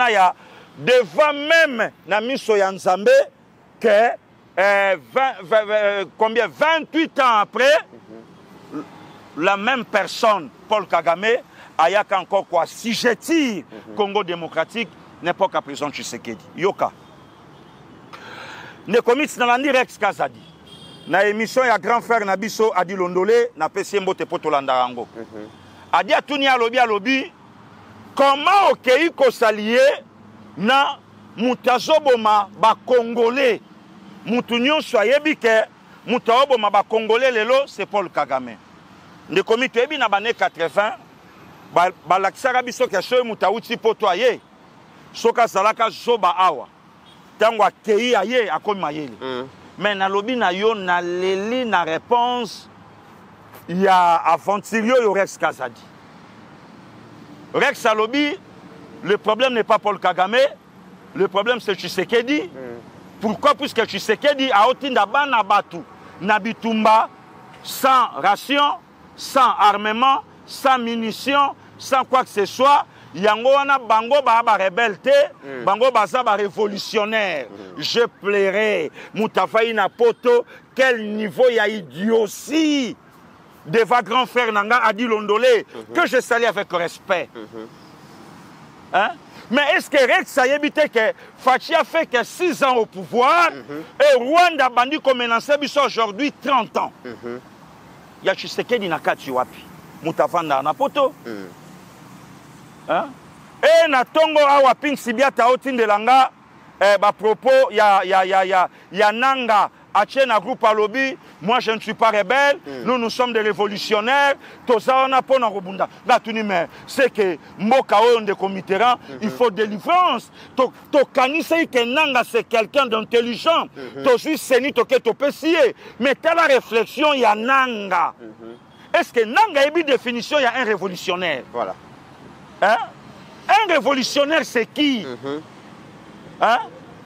devant même Namiso Yanzambe, que 28 ans après, la même personne, Paul Kagame, a encore quoi, si je tire Congo démocratique, n'importe quelle prison Tshisekedi. Yoka. Ne commis dans la Rex Kazadi. Na émission ya grand frère Nabiso Adi Londolé, na PCMBO te potolandarango. Adi atuni alobi, comment okei ko s'allier na mutazoboma ba Congolais. Mutunyo soyebi ke mutazoboma ba Congolais lelo c'est Paul Kagame. Ne commis tebi na bane 80 ba laksara biso ke so mutauti potoye. Soka salaka zoba awa. Tango akei aye akomi mayele. Mais na lobi na yo na leli na réponse ya aventurio yo Rex Kazadi. Rex alobi, le problème n'est pas Paul Kagame, le problème c'est Tshisekedi. Pourquoi? Puisque Tshisekedi a otinda bana batu na bitumba sans ration, sans armement, sans munitions, sans quoi que ce soit. Yango wana bango ba rebelle te, bango baza ba révolutionnaire. Je plairais Moutafaï na poto, quel niveau y a idiotie devant grand frère Nanga Adi Londolé, que je salue avec respect. Hein? Mais est-ce que Rex a évité que Fachi a fait que 6 ans au pouvoir et Rwanda bandi comme menace aujourd'hui 30 ans? Il y a Tshisekedi na kati wapi. Moutafanda na poto. Hein? Et na tongo awa ping sibiata otinde langa ba propos ya nanga ache na groupe alobi, moi je ne suis pas rebelle, nous sommes des révolutionnaires, tout ça on a pas na robunda. Là tu dis mais c'est que mboka on de Comiteran, il faut délivrance. To kanisa que nanga c'est quelqu'un d'intelligent. To suis seni to ke to pesier, mais telle la réflexion ya nanga. Est-ce que nanga est une définition il y a un révolutionnaire? Voilà. Hein? Un révolutionnaire, c'est qui? Hein?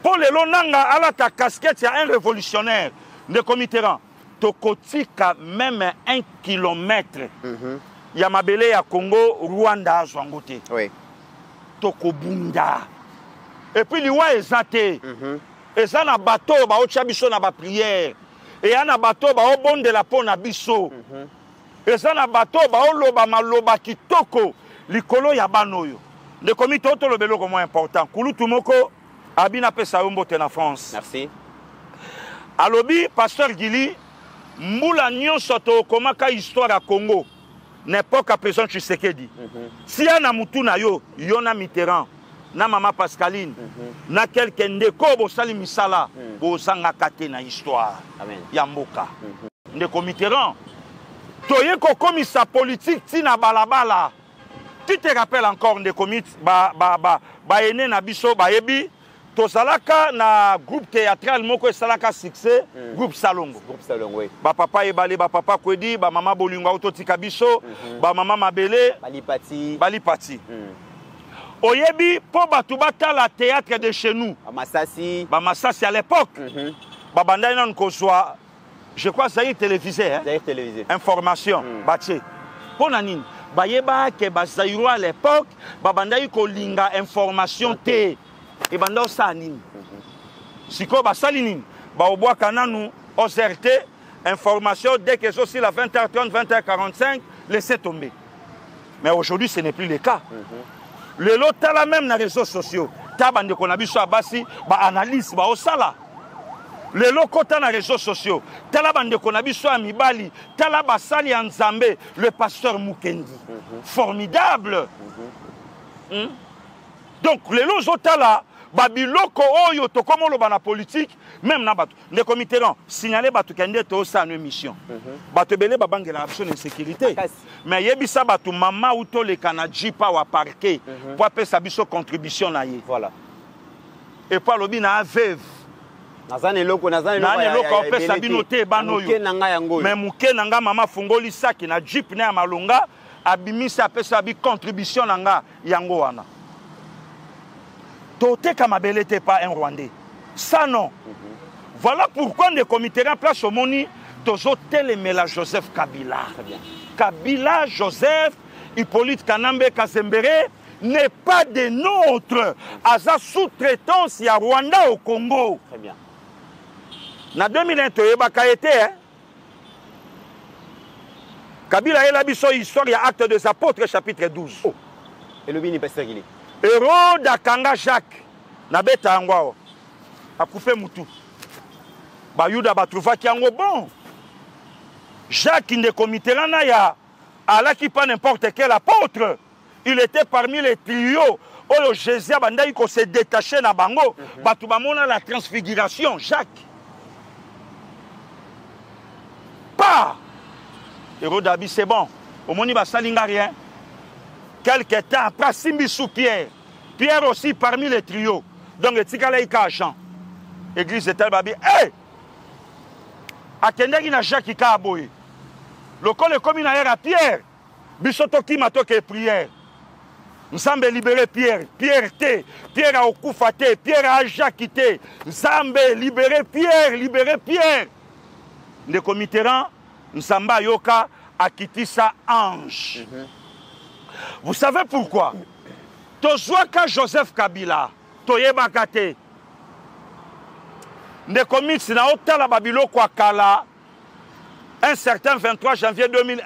Pour les lonanga, à la ta casquette, il y a un révolutionnaire. De Comiteran. Tokotika même 1 kilomètre. Il y a Mabele à Congo, Rwanda, Zwangote. Oui. Tokobunda. Et puis, il y a Ezate. Et ça, na bateau, ba ochabiso na ba prière. Et il y a un bateau, ba obon de la peau na biso. Et ça, na bateau, ba oloba maloba kitoko. Likolo ya banoyo. Le comité auto le belo comme important. Kulutu moko abina pesa yombo te na France. Merci. Alobi pasteur Gili mbula nyonso to komaka histoire à Congo. N'importe quel président Tshisekedi. Si ana mutu na yo na Mitterrand, na mama Pascaline, na quelqu'un ndeko bo sali misala bo sanga kate na histoire. Amen. Ya mboka. Ndeko Mitterrand. Toye ko komisa politique tina balabala. Tu te rappelles encore des comités ene na biso bayebi to salaka na groupe théâtral moko salaka succès groupe Salongo oui ba papa ebale ba papa kwedi ba mama bolingo autotika biso ba mama mabele balipati oyebi po batu batala théâtre de chez nous ba Masasi à l'époque ba bandai nan ko soit je crois ça y télévisé hein télévisé information bache pour nanine bayeba ke bazairo à l'époque babandai ko linga information te et banda sa nini siko basali nini ba obwa kananu OZRT information dès que c'est la 20h30 20h45 laissez tomber. Mais aujourd'hui ce n'est plus le cas. Le lot tala même na réseaux sociaux tabande ko na biso abasi ba analyse ba osala. Les locaux dans les réseaux sociaux, Talabande Konabiso Amibali, Talabasali Nzambe, le pasteur Mukendi. Formidable. Donc, les lots là, babiloko oyo tokomo loba na politique même na bato ndeko Mitterrand signaler bato kende to sa no mission bato belé babangela biso na sécurité mais yebisa bato mama ou to le kana jipa wa parquet pour apesa biso contribution na ye voilà et pas lobi na veuve nazane loko opesa bino te banoyo mais muke nanga mama fungoli saki na jeep na ya malonga abimisa apesa bi contribution nanga yango wana toteka mabele te pas un Rwandais ça non voilà pourquoi le comité en place au moni tozo telemela Joseph Kabila Kabila Joseph Hippolyte Kanambe Kazembere n'est pas des nôtres à sa sous-traitance à Rwanda au Congo. Très bien. Na 2001 toyebaka été Kabila ela biso histoire ya acte des apôtres chapitre 12. Oh. Et le bini pasteur Gili. Hérode akanga Jacques na beta ngwao. A coupé mutu. Ba Yuda ba trouva ki yango bon. Jacques ndeko Mitterrand ya ala qui pas n'importe quel apôtre. Il était parmi les trios. Oh Jésus bandai ko se détaché na bango. Batu ba mona la transfiguration Jacques. Pas. Hérode abi c'est bon. Au moni ba salinga rien. Quelque temps après Simbi sous Pierre. Pierre aussi parmi les trios. Donc etikala ika Jean. Église de Telbabi. Eh! Akendeki na Jacques ika aboye. Lokole komi na era Pierre. Bisoto ki matoke prière. Nzambe libéré Pierre. Pierre te. Pierre a okufa te. Pierre a Jacques te. Nzambe libéré Pierre. Libéré Pierre. Ndeko Mitterrand. Nzamba yoka akitisa ange. Vous savez pourquoi? Tozwaka Joseph Kabila. Toyebaka te. Ndeko Mitsi na otala babilo kwa kala. Un certain 23 janvier 2001,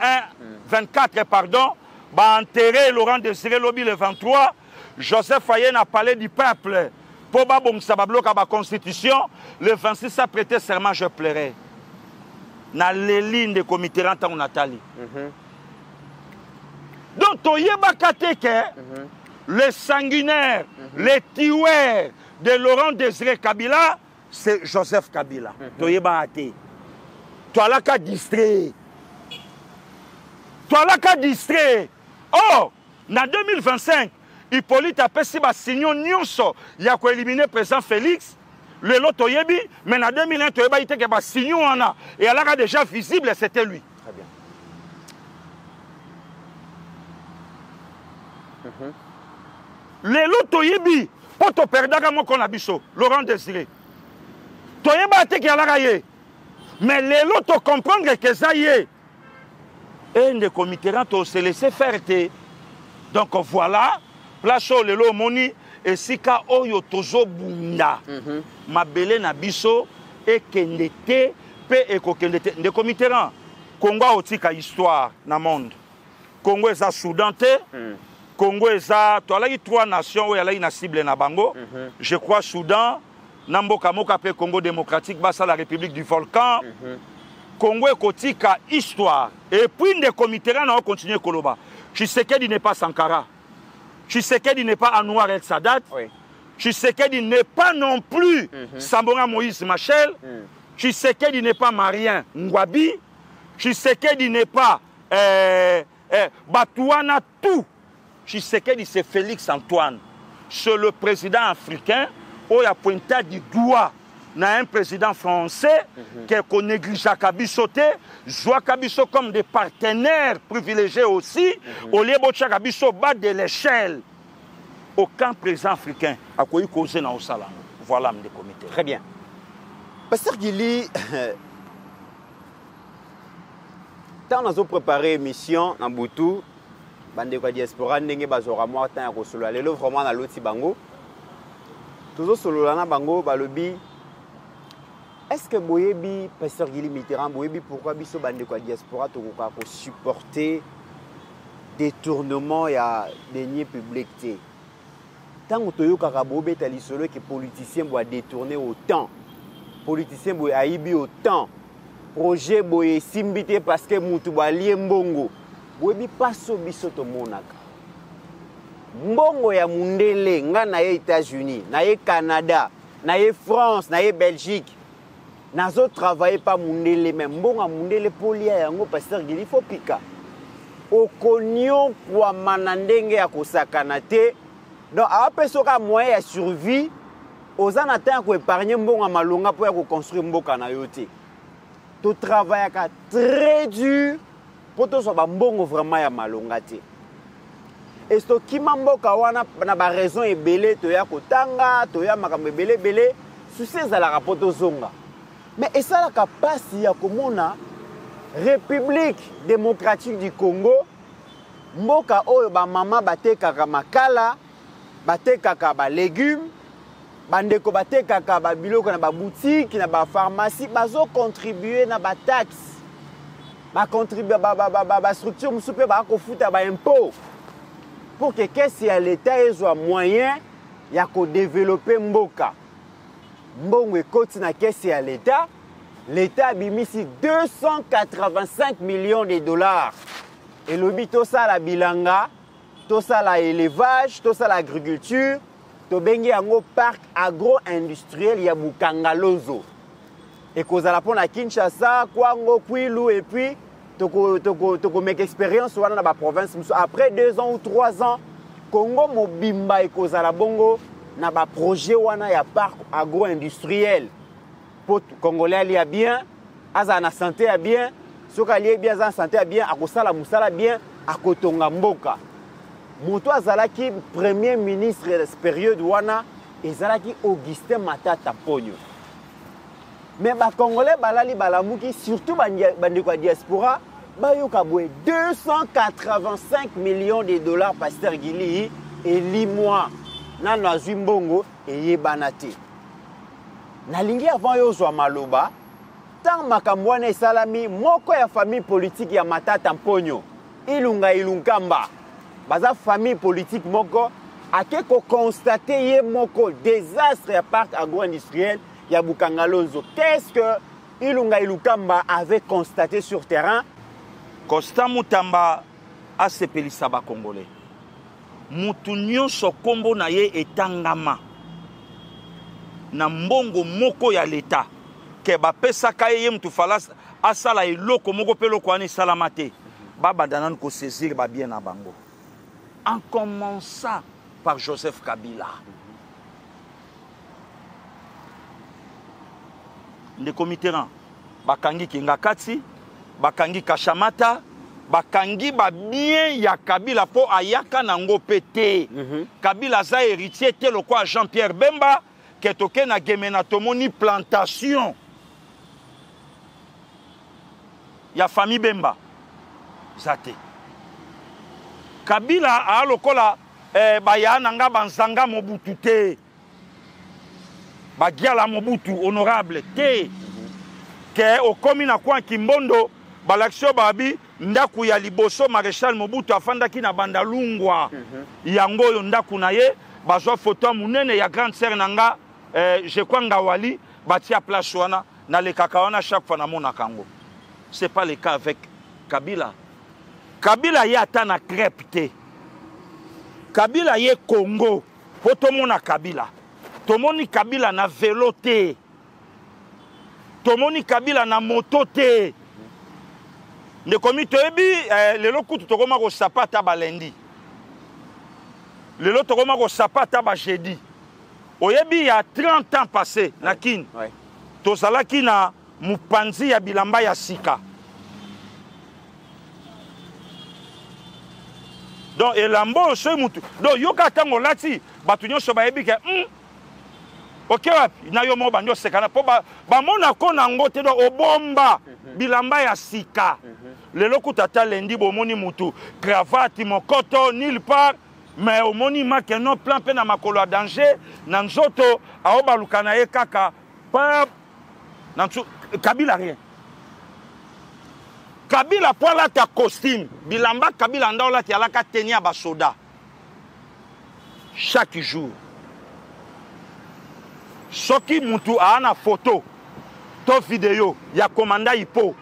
24 pardon, ba enterré Laurent Désiré Lobi le 23, Joseph Faye n'a parlé du peuple. Pour ba bongsa bablo ka ba constitution, le 26 a prêté serment je pleurais. Na l'élite de comité rentant Nathalie. Donc toyeba kateke les sanguinaires, les tueurs de Laurent Désiré Kabila, c'est Joseph Kabila. Toyeba ate. Toi là qu'à distrait. Toi là qu'à distrait. Oh, en 2025, Hippolyte a passé ba signon nyonso, il a ko éliminé président Félix. Le lot toyebi, mais en 2001 toyeba ite ke ba signon ana et elle a déjà visible, c'était lui. Très bien. Le lot toyebi, pour te perdre mon qu'on a biso, Laurent Désiré. Toyeba te ke ala ye. Mais les autres comprendre que ça y est. Et les comités se laisser faire. Donc voilà, place au lelo moni et sika oyo tozo bunda. Ma belé na biso et kendete pe et kokendete. Les comités Congo a otika histoire na monde. Congo est à Soudan te. Congo est à toi là il 3 nations où il y a une cible na bango. Je crois Soudan. Namboka moka pe Congo démocratique, basa la République du Volcan. Congo est kotika histoire. Et puis des comités là on continue koloba. Tshisekedi n'est pas Sankara. Tshisekedi n'est pas Anwar El Sadat. Tshisekedi n'est pas non plus Sambora Moïse Machel. Tshisekedi n'est pas Marien Ngwabi. Tshisekedi n'est pas Batouana tout. Tshisekedi c'est Félix Antoine. C'est le président africain. Il a pointé du doigt un président français qui néglige Kabiso, Joa Kabiso comme des partenaires privilégiés aussi, au lieu de Kabiso bas de l'échelle. Aucun président africain a causé dans le salon. Voilà le comité. Très bien. Pasteur Gili, quand nous avons préparé l'émission dans Boutou, bande de diaspora, nous avons vraiment dans l'autre bango. Toujours Sololana Bango, Balobi. Est-ce que Boyebi, Pasteur Gili Mitterrand, Boyebi, pourquoi Biso Bande de diaspora, tu as supporter détournement et deniers publics? Tant que tu as Bobé, tu as dit que les politiciens doivent détourner autant. Les politiciens doivent haïbir autant. Projet Boye Simbité parce que Moutou Balien Bongo. Boyebi, pas so Biso to Monaka. mbongo ya mundele nga na ye États-Unis, na ye Canada, na ye France, na ye Belgique. Nazo travailler pas mundele mais mbongo mundele polia yango Pasteur Gili faut pika. Okonyo kwa manandenge ya kosakana te. Donc après soka moyen ya survie, ozana temps ko épargner mbongo malonga pour ya ko construire mboka na yo te. To travailler ka très dur pour to so ba mbongo vraiment ya malonga te. Et ce qui mboka wana na ba raison ebele to ya kotanga, to ya makambo ebele belé, souci za la rapport zonga. Mais et ça la capacité ya komona République démocratique du Congo mboka oyo ba mama batekaka makala, batekaka ba légumes, bandeko batekaka ba biloko na ba boutique, na ba pharmacie, bazo contribuer na ba taxe. Ba contribuer ba structure musupe ba ko futa ba impôt. Pour que qu'est-ce ya l'état ezwa moyen ya ko développer mboka. Mbongo ekoti na qu'est-ce ya l'état? L'État a bimisi 285 millions de dollars. Et lobi to ça la bilanga, to ça la élevage, to ça l'agriculture, to bengi yango parc agro-industriel ya Bukangalozo. Et kozala pona Kinshasa, Kwango, Kwilu et puis toko make expérience wana na ba province. Après 2 ans ou 3 ans, Congo mobimba et kozala bongo na ba projet wana ya parc agro-industriel. Congolais li a bien, aza na santé a bien, soka li bien aza na santé a bien, akosala musala bien, akotonga mboka. Moto azalaki premier ministre de cette période wana, ezalaki Augustin Matata Ponyo. Mais ba Congolais balali balamuki surtout bandeko diaspora, bayoka boye 285 millions de dollars Pasteur Gili et limwa na nazwi mbongo et yebanate. Nalingi avant yozwa maloba tant makambo wana esalami moko ya famille politique ya Matata Mponyo Ilunga Ilunkamba baza famille politique moko ake ko constater ye moko désastre ya parc agro-industriel ya Bukangalozo. Qu'est-ce que Ilunga Ilunkamba avait constaté sur terrain? Constant Mutamba a sepelisa ba Congolais. Mutu nyonso kombo na ye etangama na mbongo moko ya l'État ke bapesaka ye mutu fala asala eloko moko pe loko ani salamate babandana ko saisir ba bien na bango en commençant par Joseph Kabila. Ndeko Mitterrand bakangi Kingakati, bakangi Kashamata, bakangi ba bien ya Kabila po ayaka nango pété. Kabila za héritier te loko a Jean-Pierre Bemba que toke na gemena tomoni plantation ya famille Bemba zate. Kabila a lokola baya nanga banzanga Mobutu te. Bagiala Mobutu honorable te. Que okomi na kwa Kimbondo balaksio babi ndaku ya liboso Maréchal Mobutu afandaki na bandalungwa. Yango yo ndaku na ye bazwa photo munene ya grande sœur nanga je crois ngawali batia place wana na le kakawana chaque fois na mona kango. C'est pas le cas avec Kabila. Kabila ye ata na crêpe te. Kabila ye Congo. Poto mona Kabila. Tomoni Kabila na vélo te. Tomoni Kabila na moto te. Ndekomi toyebi lelo kutu tokoma ko sapata ba lundi. Lelo tokoma ko sapata ba jeudi. Oyebi il y a 30 ans passé na kin. Tozalaki na mupanzi ya bilamba ya sika. Donc elambo so mutu. Donc yoka tango lati batu nyonso bayebi ke OK wapi na yo mo banyo sekana po ba mona ko na ngote do obomba bilamba ya sika. Lelo kutata lendi bomoni mutu cravate mokoto nulle part. Mais au monument que non plan pe na makolo danger na nzoto aoba lukana ye kaka pa na Kabila rien. Kabila pola ta costume bilamba Kabila ndaola ti alaka tenia ba soda chaque jour. Soki mutu ana photo to vidéo ya commandant Hippo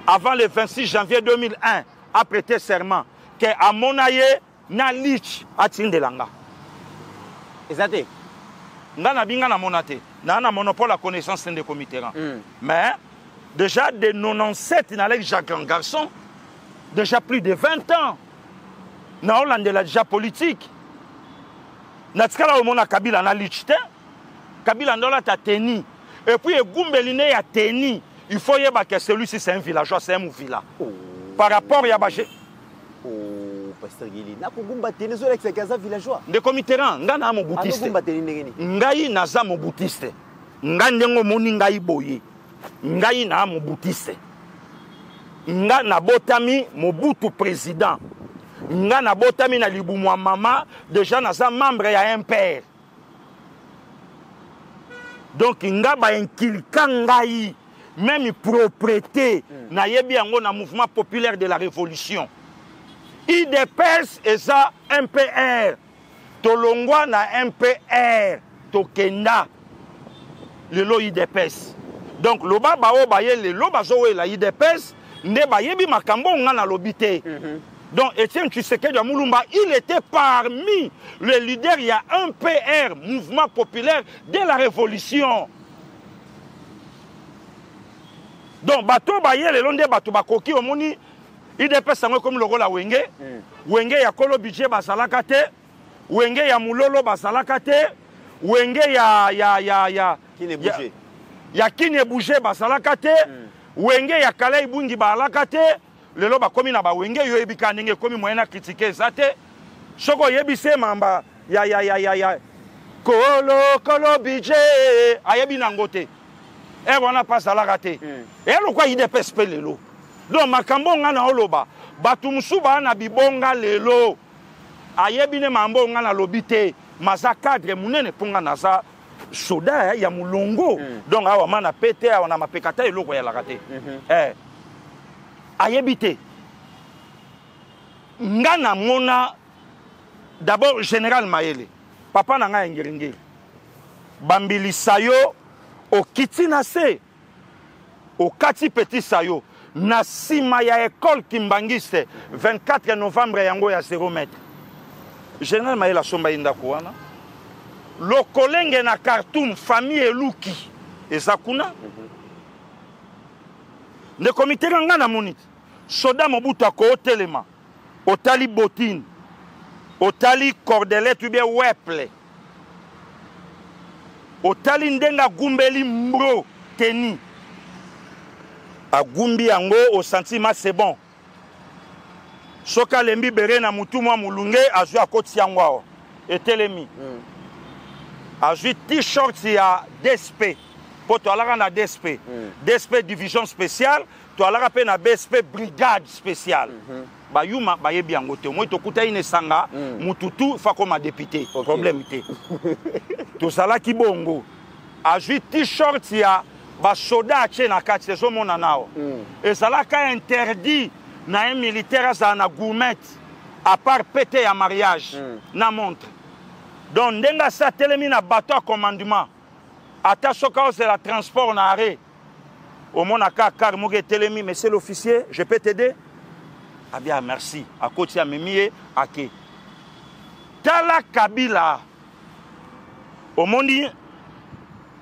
avant le 26 janvier 2001 a prêté serment que amonaye na lich atindelanga. Exacté. Nga na binga na monate. Na monopole la connaissance de Mitterrand. Mais déjà de 97 na avec Jacques Grand Garçon, déjà plus de 20 ans. Na Hollande la déjà politique. Na tikala au mona Kabila na lichite. Kabila ndola ta teni. Et puis Gumbeline ya teni. Il faut yeba que celui-ci c'est un villageois, c'est un mouvila. Par rapport ya baje. Oh, Pasteur Gili. Na kugumba teni zo avec ces villageois. De Mitterrand, nga na mo boutiste. Ngai naza mo boutiste. Nga ndengo moni ngai boye. Ngai na mo boutiste. Nga na botami Mobutu président. Nga na botami na libumwa mama déjà naza membre ya MPR. Donc nga ba inkilka ngai même propriété na yebi yango na mouvement populaire de la révolution. IDPS eza MPR. Tolongwa na MPR tokenda lelo IDPS. Donc lo ba o baye lelo bazo la IDPS ne bayebi makambo nga na lobité. Donc Étienne Tshisekedi ya Mulumba, il était parmi les leaders, il y a un PR, mouvement populaire de la révolution. Donc bateau baye le londe bateau bakoki omoni IDPS sango comme le rôle à Wenge. Wenge ya kolo budget basalaka te. Wenge ya mulolo basalaka te. Wenge ya Kine bouger. Ya kine bouger basalaka te. Wenge ya kala ibungi balaka te. Lelo ba komi na ba wenge yo ebika ndenge komi moyena critiquer ça te. Soko yebise mamba ya kolo budget ayebi nangote. Et on a pas salaka te. Et lo kwa IDPS pe lelo. Donc makambo nga na oloba batu musuba na bibonga lelo. Ayebi ne mambo nga na lobite maza cadre munene ponga na za soda ya mulongo. Donc awa mana pete awa na mapekata eloko ya lakate. Ayebite nga na mona d'abord général Mayele papa na nga ngeringi bambili sayo o kitina se o kati petit sayo na sima ya école Kimbangiste 24 novembre yango ya 0 mètre général Mayele asomba inda kuana lo kolenge na Khartoum famille eluki ezakuna ne comité nga na monite soda Mobutu ko telema otali botine otali cordelette bien weple otali ndenga gumbeli mbro teni agumbi yango au sentiment c'est bon soka lembi bere na mutu mwa mulunge azwi akoti yango etelemi azwi t-shirt ya DSP poto alaka na DSP DSP division spéciale to alaka pe na BSP brigade spéciale ba yuma ba yebi yango te moi to kuta ine sanga mututu fa comme député problème te to sala ki bongo azwi t-shirt ya ba soda che na kati so mona nao et sala ka interdit na un militaire za na gourmette à part péter ya mariage na montre donc ndenga sa telemi na bateau à commandement ata soka c'est la transport na arrêt au mon car moge telemi monsieur l'officier je peux t'aider ah bien merci à côté à memie ake tala Kabila au mondi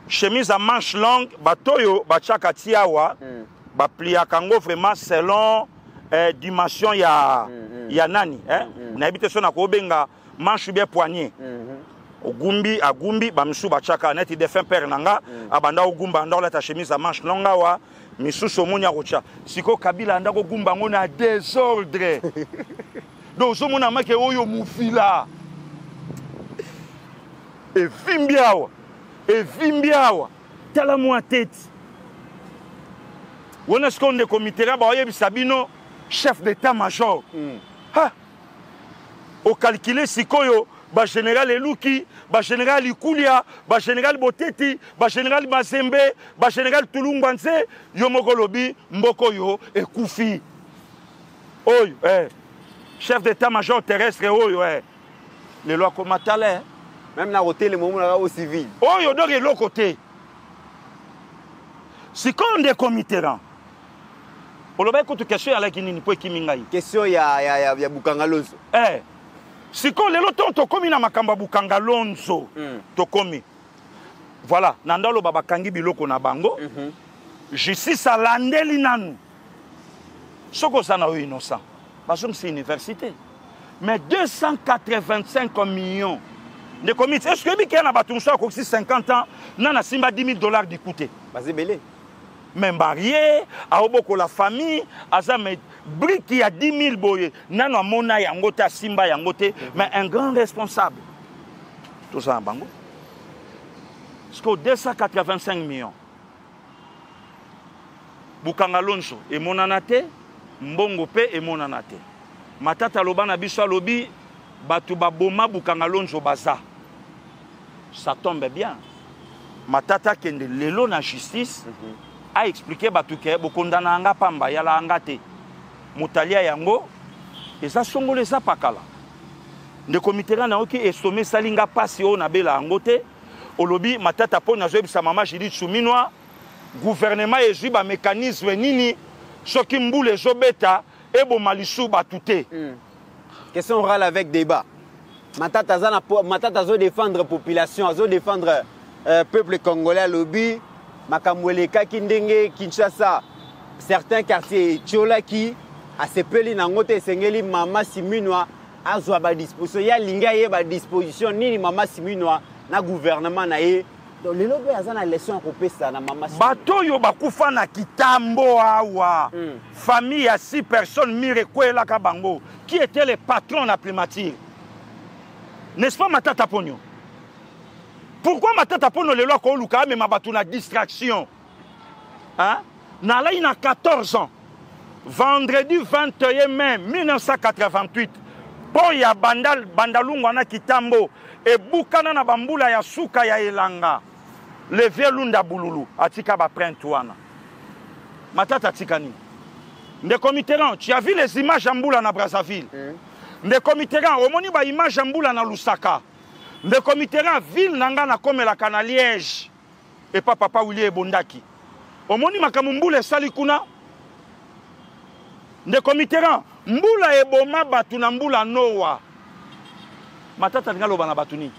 chemise à manches longues batoyo bachaka tiawa ba plia kango vraiment selon dimension ya nani na habite so na ko benga manche bien poignet ogumbi agumbi bamsu bachaka net defin père nanga abanda ogumba ndola ta chemise à manches longues wa misuso munya kocha siko Kabila ndako gumba ngona désordre donc so mona make oyo mufila et vimbiawa tala moi tête on est ce qu'on est comité là ba oyebi sabino chef d'état-major ha o calculer sikoyo ba général Eluki ba général Ikulia ba général Boteti ba général Mazembe ba général Tulungwanze yo mokolobi mboko yo ekufi oyo chef d'état-major terrestre oyo les lois comme matale même na côté le moment là au civil oyo donc le côté si qu'on est comité là on le va écouter question à la kinini pour kimingai question ya Bukangaloso siko lelo tokomi na makambo bukanga lonzo tokomi voilà nandalo baba kangi biloko na bango justice alandeli nanu soko sana o innocent bazong c'est université mais 285 millions de comités est-ce que bikena na batunso ko 50 ans nana simba 10 000 $ d'écouter bazebele même marié a oboko la famille azame brique qui a 10 000 boye nano amona yango ta simba yango te mais un grand responsable tout ça en bango jusqu'au 285 millions bukanga lonso et monanate mbongo pe et monanate matata lobana biso lobi batu baboma bukanga lonso baza ça tombe bien matata kende lelo na justice a expliqué batu ke bokondana anga pamba yala anga te mutalia yango eza songolo eza pakala ndeko mitera na oki estomé salinga pasi o na bela yango te olobi matata po nazo ebisa mama Judith Suminwa gouvernement ezwi ba mécanisme nini soki mbule ezobeta eboma lisu batu te question orale avec débat matata zo défendre population zo défendre peuple congolais lobby makamweleka kindenge Kinshasa certains quartiers Tcholaki a sepeli nangote sengeli mama Siminwa azwa ba disposition ya linga ye ba disposition nini mama Siminwa na gouvernement na ye donc lelo pe azana leçon ko pesa na mama Siminwa bato yo bakufa na kitambo awa famille à 6 personnes mirekwela ka bango qui était le patron na primature n'est-ce pas matata ponyo. Pourquoi matata pono lelo ko luka mais mabatu na distraction hein na il a 14 ans vendredi 21 mai 1988 po ya bandalungu na kitambo e bukana na bambula ya suka ya elanga le velunda bululu atika ba print wana matata tikani ndeko Mitterrand tu as vu les images en Mbula na Brazzaville ndeko Mitterrand omoni ba image en Mbula na Lusaka ndeko Mitterrand ville nanga na komelaka na Liège et papa Willy Bondaki omoni makambo Mbula esali kuna ndeko Mitterrand mbula eboma batu na mbula noa matata ngalo bana batuni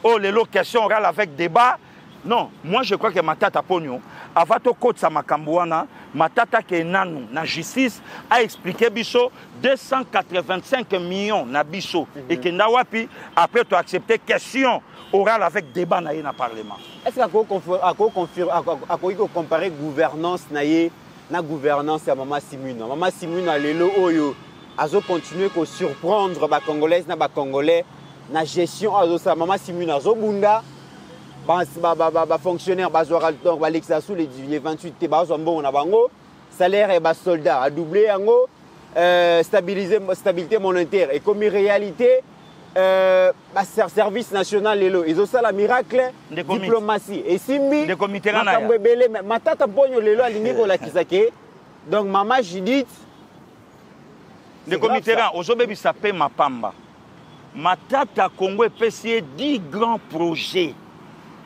oh lelo question orale avec débat non moi je crois que matata ponyo avato kotsa makambo wana matata ke nanu na justice a expliqué biso 285 millions na biso et que na wapi après tu accepter question orale avec débat na na parlement est-ce qu'on comparer gouvernance na ye na gouvernance ya mama Siminwa lelo oyo azo continuer ko surprendre ba congolaises na ba congolais na gestion azo sa mama Siminwa azo bunda ba fonctionnaire bazora donc ba lexasu les 28 te bazo mbongo na bango salaire et ba soldat a doublé yango stabilité monétaire et comme réalité service national lelo ils ont ça la miracle diplomatie et simbi makambo ebele matata ponyo lelo alingi ko lakisake donc mama Judith de Mitterrand ozobebisa pe mapamba matata Congo epesi 10 grands projets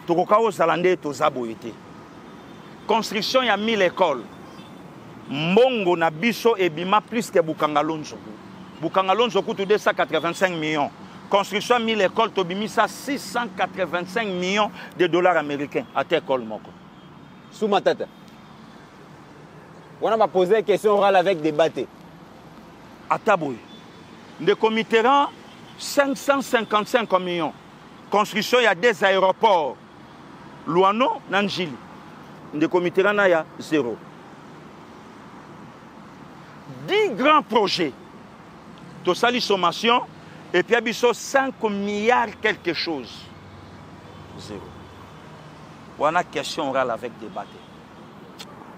tokoka ozalande tozaboyete construction ya 1000 écoles mbongo na biso ebima plus que Bukanga Lonzo coûte 285 millions construction 1000 écoles tobimisa 685 millions de dollars américains à tes écoles moko sous matata on va poser une question orale avec débat ataboy ndeko Mitterrand 555 millions construction il y a des aéroports Luano Nanjili ndeko Mitterrand na ya 0 10 grands projets tosali sommation et puis abiso 5 milliards quelque chose 0 wana question orale avec débat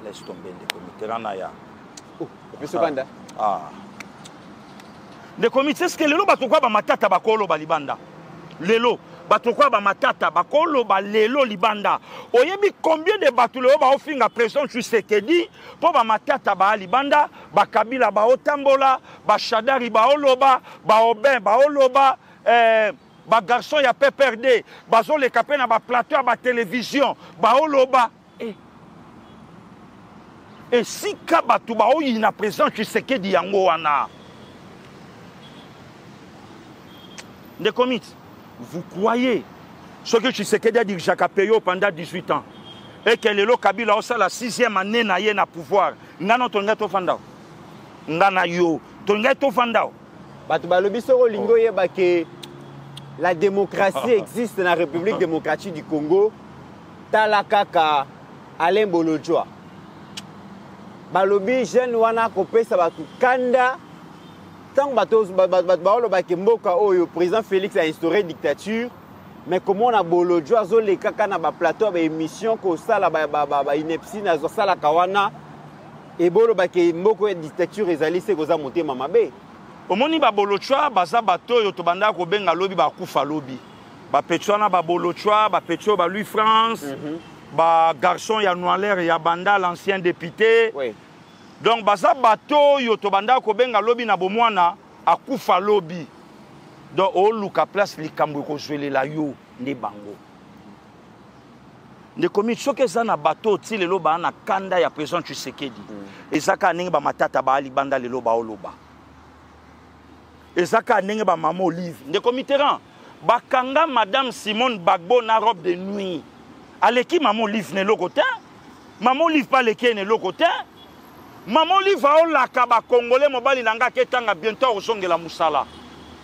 laisse tomber ndeko Mitterrand na ya ndeko Mitterrand est-ce que lelo batokwa ba matata bakolo ba libanda lelo batokwa ba matata bakolo ba lelo libanda oyebi combien de batu lelo ba ofinga président Tshisekedi po ba matata ba libanda ba Kabila ba otambola ba Shadari ba oloba ba Obin ba oloba ba garçon ya PPRD bazo le kapé na ba plateau ba télévision ba oloba et si ka batu ba oyi na président Tshisekedi yango wana De commit. Vous croyez ce que Tshisekedi a dit que Jacques Peyo pendant 18 ans et que Lelo Kabila a la 6e année na pouvoir. Ngana tonga to fandao. Ngana yo tonga to fandao. Batu balobi soko lingo yeba ke la démocratie existe dans la République démocratique du Congo. Talakaka Alain Bolojwa. Balobi jeune wana kopesa batu kanda. Tant que le président Félix a instauré dictature, mais comment on a Bolojwa les kaka na ba plateau ba émission ko sala ba inepsi na zo sala kawana et bolo ba ke mboko dictature ezali se koza monter mamabe. Omoni ba Bolojwa baza bato yo to banda ko benga lobi ba kufa lobi. Ba Petwana ba Bolojwa, ba Petro ba Louis France, ba garçon ya Noaler ya Banda l'ancien député. Oui. Donc baza bato yo to banda ko benga lobi na bomwana akufa lobi. Donc o luka place likambo ko zwele la yo ne bango. Ne komi soke za na bato ti lelo ba na kanda ya président Tshisekedi. Ezaka ningi ba matata ba ali banda lelo ba oloba. Ezaka ningi ba mama Olive. Ne komi terrain bakanga madame Simone Bagbo na robe de nuit. Aleki maman Olive ne lokote. Maman Olive pas leki ne lokote. Maman Olive va la kaba congolais mobali nanga ketanga bientôt au songe la musala.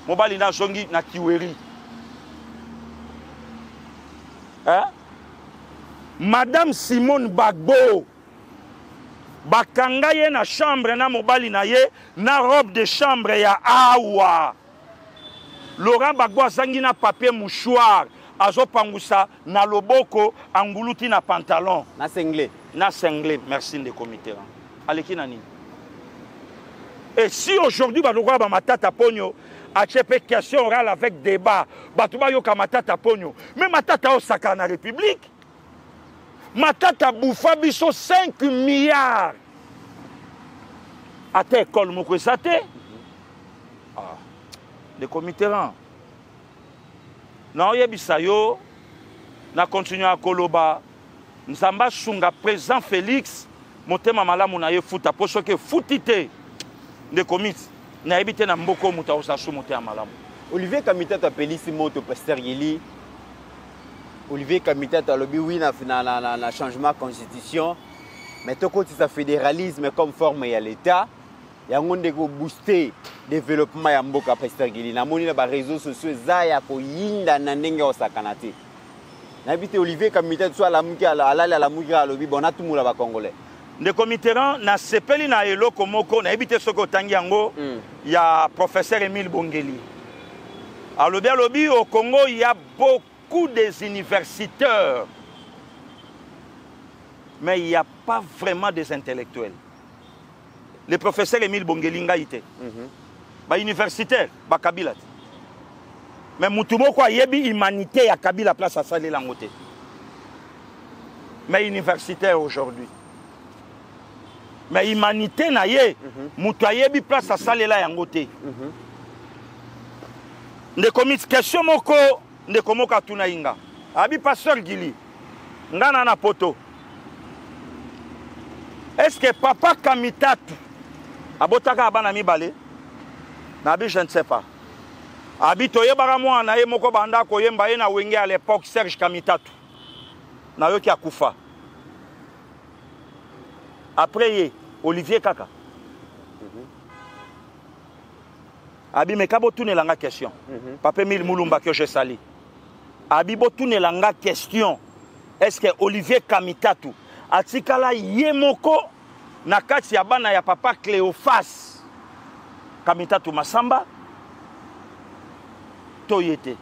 Mobali na songi na kiweri. Hein? Madame Simone Bagbo bakanga ye na chambre na mobali na ye na robe de chambre ya awa. Laurent Bagbo azangi na papier mouchoir azo pangusa na loboko anguluti na pantalon Na sengle. na sengle. Merci de comité. Aleki nani. Et si aujourd'hui badokwa ba matata ponyo a chepe question orale avec débat batuba yo ka matata ponyo mais matata o saka na république matata bouffa biso 5 milliards à ta école moko sate ah de comité rang na oyebisa yo na continuer à koloba nzamba sunga président Félix motema malamu na ye futa po soke futite de commit na ebite na mboko muta osasu motema malamu. Olivier Kamitato appelé Simoto Pasteur Yeli. Olivier Kamitato a lobby oui na changement de constitution mais tout côté ça fédéralisme comme forme ya l'état ya ngonde ko booster développement ya mboka Pasteur Yeli na moni na ba réseaux sociaux za ya ko yinda na ndenge osakanate. Na ebite Olivier Kamitato soit la muki ala la muki a lobby bona tout mula ba congolais. De comiteran na sepeli na eloko moko na ebite soko tangi yango ya professeur Émile Bongeli. Alobi au Congo il y a beaucoup des universitaires mais il n'y a pas vraiment des intellectuels. Le professeur Émile Bongeli ngaite. Ba universitaire ba Kabila. Mais mutu moko ayebi humanité ya Kabila place à saler la ngote. Mais universitaire aujourd'hui. Mais humanité na ye, mutu ayebi place à salela yango te. Ne commis question moko, ne komoka tuna inga. Abi pasteur Gili, ngana na poto. Est-ce que papa Kamitatu abotaka abana mibale? Nabi je ne sais pas. Abi toyebaka mwana ye moko banda koyemba ye na wenge à l'époque Serge Kamitatu. Na yo ki akufa. Après, Olivier Kaka. Abi me kabo tourner la question. Papa Mil Moulumba que je salue. Abi bo tourner la question. Est-ce que Olivier Kamitatu atikala yemoko na kati ya bana ya papa Cléophas Kamitatu Masamba toyete.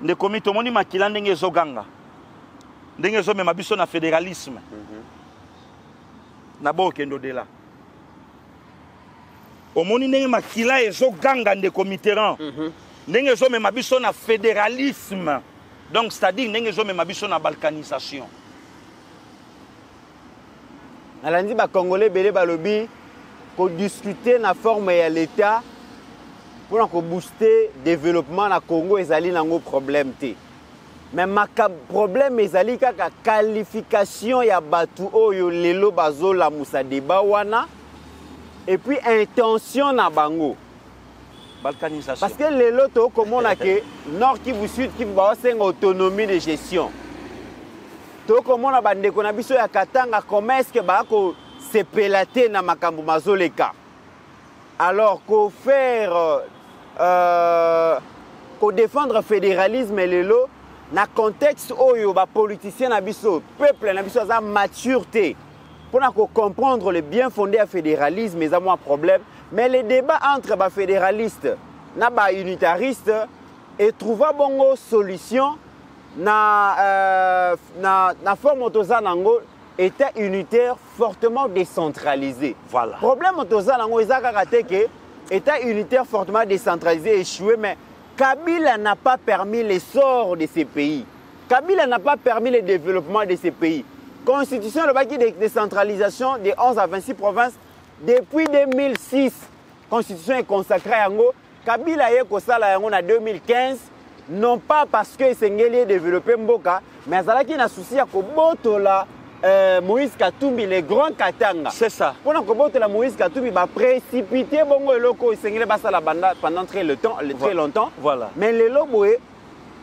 Ne komito moni makila ndenge zoganga. Ndenge zo mema biso na fédéralisme. Nabo kendo de là. Omoni ndenge makila ezo ganga nde comiteran. Ndenge ezo mema biso na fédéralisme. Donc c'est-à-dire ndenge ezo mema biso na balkanisation. Alandi ba congolais belé balobi ko discuter na forme ya l'état pour ko booster développement na Congo ezali nango problème te. Mais ma problème ezali kaka qualification ya batu oyo lelo bazola musa débat wana et puis intention na bango. balkanisation. Parce que les lotos, comme on a que Nord Kivu Sud Kivu va avoir une autonomie de gestion. To comme on a bandé qu'on a biso ya Katanga, comment est-ce que ba ko se pelater na makambo mazoleka. Alors qu'au faire qu'au défendre le fédéralisme et le na contexte où les politiciens na biso peuple na biso a maturité pour comprendre le bien fondé à fédéralisme mais ça moins problème mais les débats entre les fédéralistes na ba unitaristes et trouver bongo solution na forme autosanango État unitaire fortement décentralisé. Voilà. Problème autosanango ezaka que État unitaire fortement décentralisé échoué mais Kabila n'a pas permis l'essor de ces pays. Kabila n'a pas permis le développement de ces pays. Constitution de décentralisation de 11 à 26 provinces depuis 2006. Constitution est consacrée à Yango. Kabila est kosala yango en 2015. Non pas parce que Sengeli est développé Mboka, mais il y a un souci à Kobotola. Moïse Katumbi, les grands Katanga. C'est ça. Pendant que Moïse Katumbi va précipiter bongo eloko pendant très longtemps. Voilà. Mais les loboé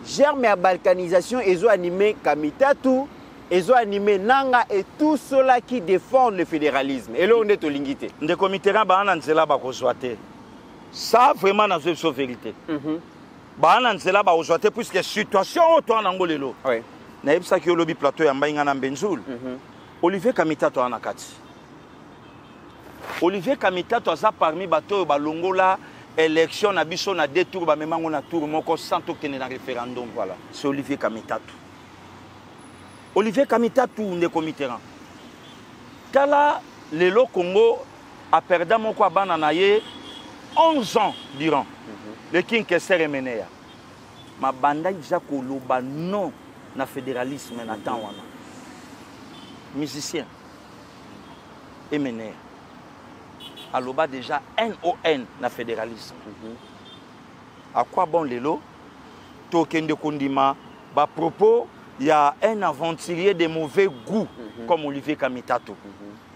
germe à balkanisation ils ont animé Kamitatu, ils ont animé Nanga et tous ceux-là qui défendent le fédéralisme. Et là on est au lingité. Des comités ba nzela ba kozwate. Ça vraiment dans une vérité. Ba nzela ba kozwate puisque situation auto en angolelo. Oui. Naïbsa qui lobby plateau ya mbainga na Benzoul. Olivier Kamitato en akati. Olivier Kamitato a parmi bateau balongola élection na biso na deux tours ba memango na tour moko sans tokene na référendum voilà. C'est Olivier Kamitato. Olivier Kamitato ne comiteran. Tala lelo Congo a perdu moko abana na ye 11 ans durant. Le king Kesser Menea. Ma banda déjà koloba non na fédéralisme na temps wana musicien Emener aloba déjà NON na fédéralisme à quoi bon lelo tokende kondima ba propos il y a un aventurier de mauvais goût comme Olivier Kamitato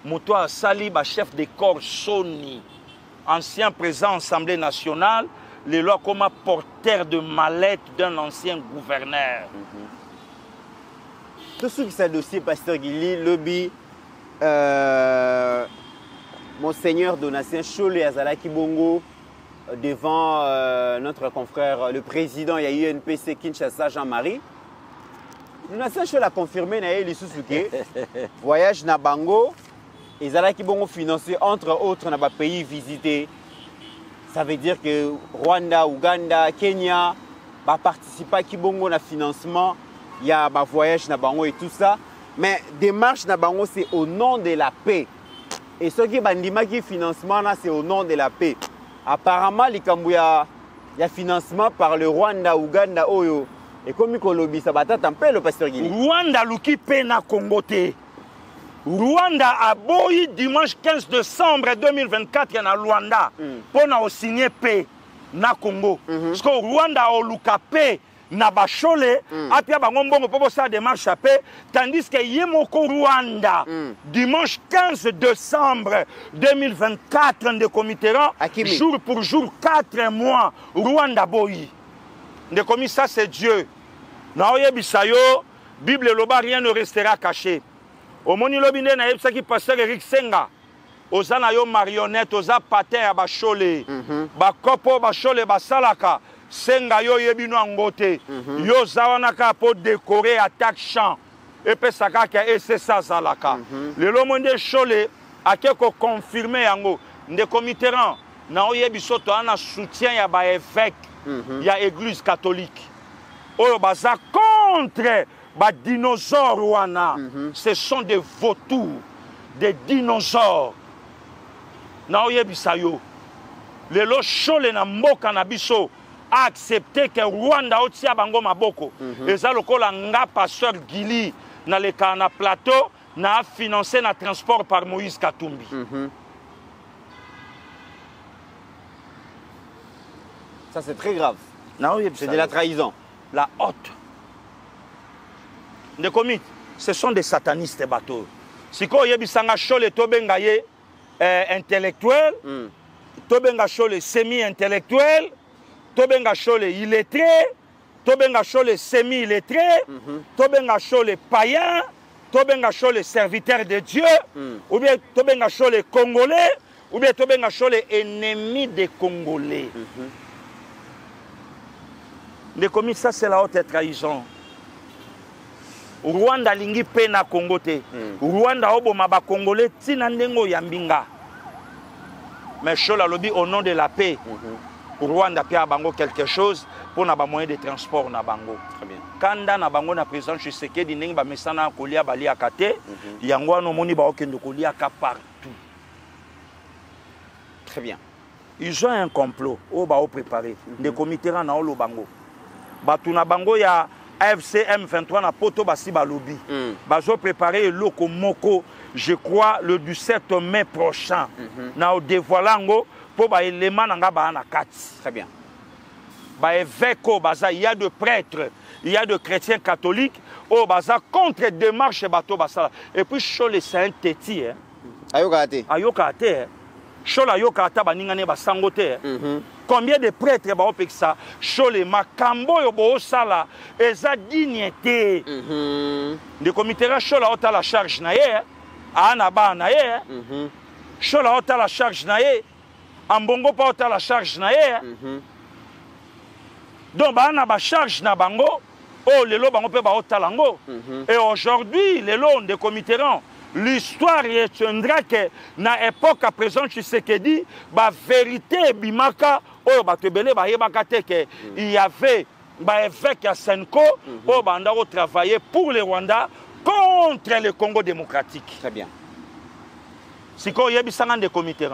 moto asali ba chef de corps Sony ancien président de l'Assemblée nationale les lois comme porteur de mallette d'un ancien gouverneur. Tout ce qui est dossier, Pasteur Guili, lobby, Monseigneur Donatien Cholé Azalaki Bongo, devant notre confrère, le président, il y a eu UNPC Kinshasa, Jean-Marie. Donatien Cholé a confirmé que voyage na Bango, Azalaki Bongo financé entre autres dans les pays visités. Ça veut dire que Rwanda, Ouganda, Kenya va participer à Kibongo dans le financement. Il y a un voyage na bango et tout ça. Mais démarche na bango, c'est au nom de la paix. Et ce qui est financement, c'est au nom de la paix. Apparemment, il y a financement par le Rwanda, Ouganda, Oyo. Et comme il y a ça va un peu le pasteur Guili. Rwanda, Luki Pena Congoté. Rwanda a boyi dimanche 15 décembre 2024 il y a Rwanda pour signer paix na Congo. Parce que Rwanda a luka paix na bachole apia bangombongo pour ça démarche à paix tandis que yemoko Rwanda dimanche 15 décembre 2024 de comiteran jour pour jour 4 mois Rwanda boyi. De commis ça c'est Dieu. Na oyebisayo Bible loba rien ne restera caché. Au moni lobine na yebisa ki pasteur Eric Senga oza na yo marionnette oza patin ya bachole ba kopo bachole basalaka Senga yo yebino ngote yo zawana ka po décorer attaque champ et pesaka ka SSA zalaka lelo monde chole akeko confirmer yango nde comiteran na oyebiso to ana soutien ya ba évêque ya église catholique oyo baza contre les dinosaures, ce sont des vautours, des dinosaures. Le lochole na mboka na biso a accepté que Rwanda otia bango maboko. Et ça lokola nga pasteur Guili na le na plateau na financé na transport par Moïse Katumbi. Ça c'est très grave. C'est de la trahison. La haute. De commis, ce sont des satanistes bateaux. Si vous avez un chole et intellectuel, tobenga chole semi-intellectuel, tobenga chole illettré, tobenga chole semi-illettré, tobenga chole païen, tobenga chole serviteur de Dieu, ou bien tobenga chole congolais, ou bien tobenga chole ennemi des Congolais. Les commis, ça c'est la haute trahison. Rwanda lingi pe na Congo te. Rwanda oboma ba Congolais tina ndengo yambinga. Mais Chola lobby au nom de la paix. Rwanda pe bango quelque chose pour na ba moyen de transport na bango. Très bien. Kanda na bango na président Tshisekedi ndenge ba mesana kolia bali akate, yango no moni ba okendo kolia ka partout. Très bien. Ils ont un complot au ba au préparé. Des comités na olo bango. Batuna bango ya AFC M23 na poto basi balobi. Bazo préparé loko moko, je crois le 17 mai prochain. Na o dévoilango pour ba élément nga ba na kati. Très bien. Ba évêque baza, il y a de prêtres, il y a de chrétiens catholiques au baza contre démarche bato basala. Et puis Chole c'est un téti hein. Ayokate. Ayokate. Chole ayokata baningane basangote. Combien de prêtres ba opeksa Chole makambo yo bo sala eza dignité. De comité Chole ota la charge na ye, ana ba na ye. Chole ota la charge na ye, ambongo pa ota la charge na ye. Donc ba na ba charge na bango, oh lelo bango pe ba ota lango. Et aujourd'hui lelo de comité l'histoire retiendra que na époque à présent Tshisekedi ba vérité bimaka oh ba tebele ba yebaka te que il y avait ba évêque à Senko oh banda au travailler pour le Rwanda contre le Congo démocratique. Très bien. Siko yebisanga de comité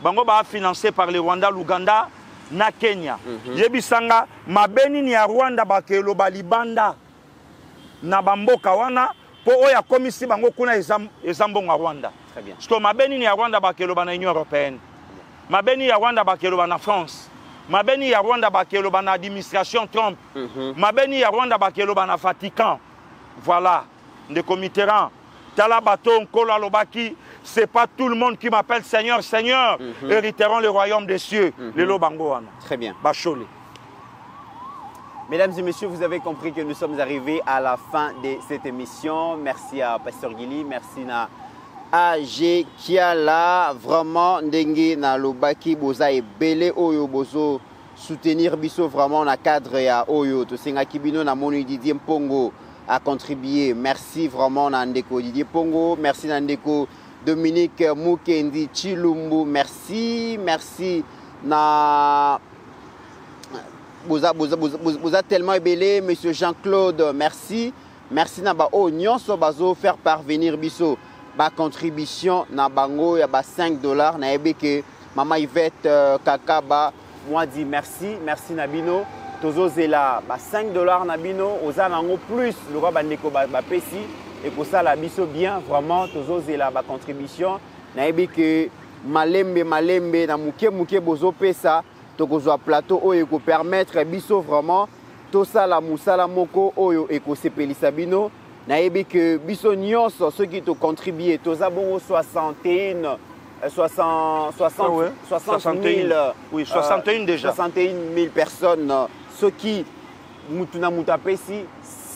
bango ba financé par le Rwanda, l'Ouganda na Kenya. Yebisanga mabeni ni ya Rwanda ba kelo balibanda na bamboka wana po oya komisi bango kuna ezambonga Rwanda. Très bien. Parce que mabeni ni ya Rwanda bakelo bana Union européenne. Mabeni ya Rwanda bakelo bana France. Mabeni ya Rwanda bakelo bana administration Trump. Mabeni ya Rwanda bakelo bana Vatican. Voilà, des comités Tala bato nkola lobaki, c'est pas tout le monde qui m'appelle Seigneur, Seigneur. Hériteront le royaume des cieux. Le lobango wana. Très bien. Bachole. Mesdames et messieurs, vous avez compris que nous sommes arrivés à la fin de cette émission. Merci à Pasteur Gili, merci à AG Kiala. Vraiment, Ndengue na lobaki boza et belé oyo bozo soutenir biso vraiment na cadre ya oyo. Tosenga kibino na moni Didier Mpongo a contribué. Merci vraiment na Ndeko Didier Mpongo. Merci na Ndeko Dominique Mukendi Chilumbu. Merci, merci na vous êtes tellement ébélé, monsieur Jean-Claude, merci. Merci Naba O Nyonso Bazo faire parvenir biso ba contribution na bango ya ba $5 na ebeke Mama Yvette Kakaba. Moi dit merci, merci Nabino. Tozo zela ba $5 Nabino, oza nango plus le roi bandeko ba pesi et pour ça la biso bien vraiment tozo zela ba contribution na ebeke malembe na muke bozo pesa. Tokozwa plateau oyo ko permettre biso vraiment to sala musala moko oyo ekosepelisa bino na yebi que biso nyonso ceux qui to contribuer toza bongo 61 déjà 61 000 personnes ceux qui mutuna mutapesi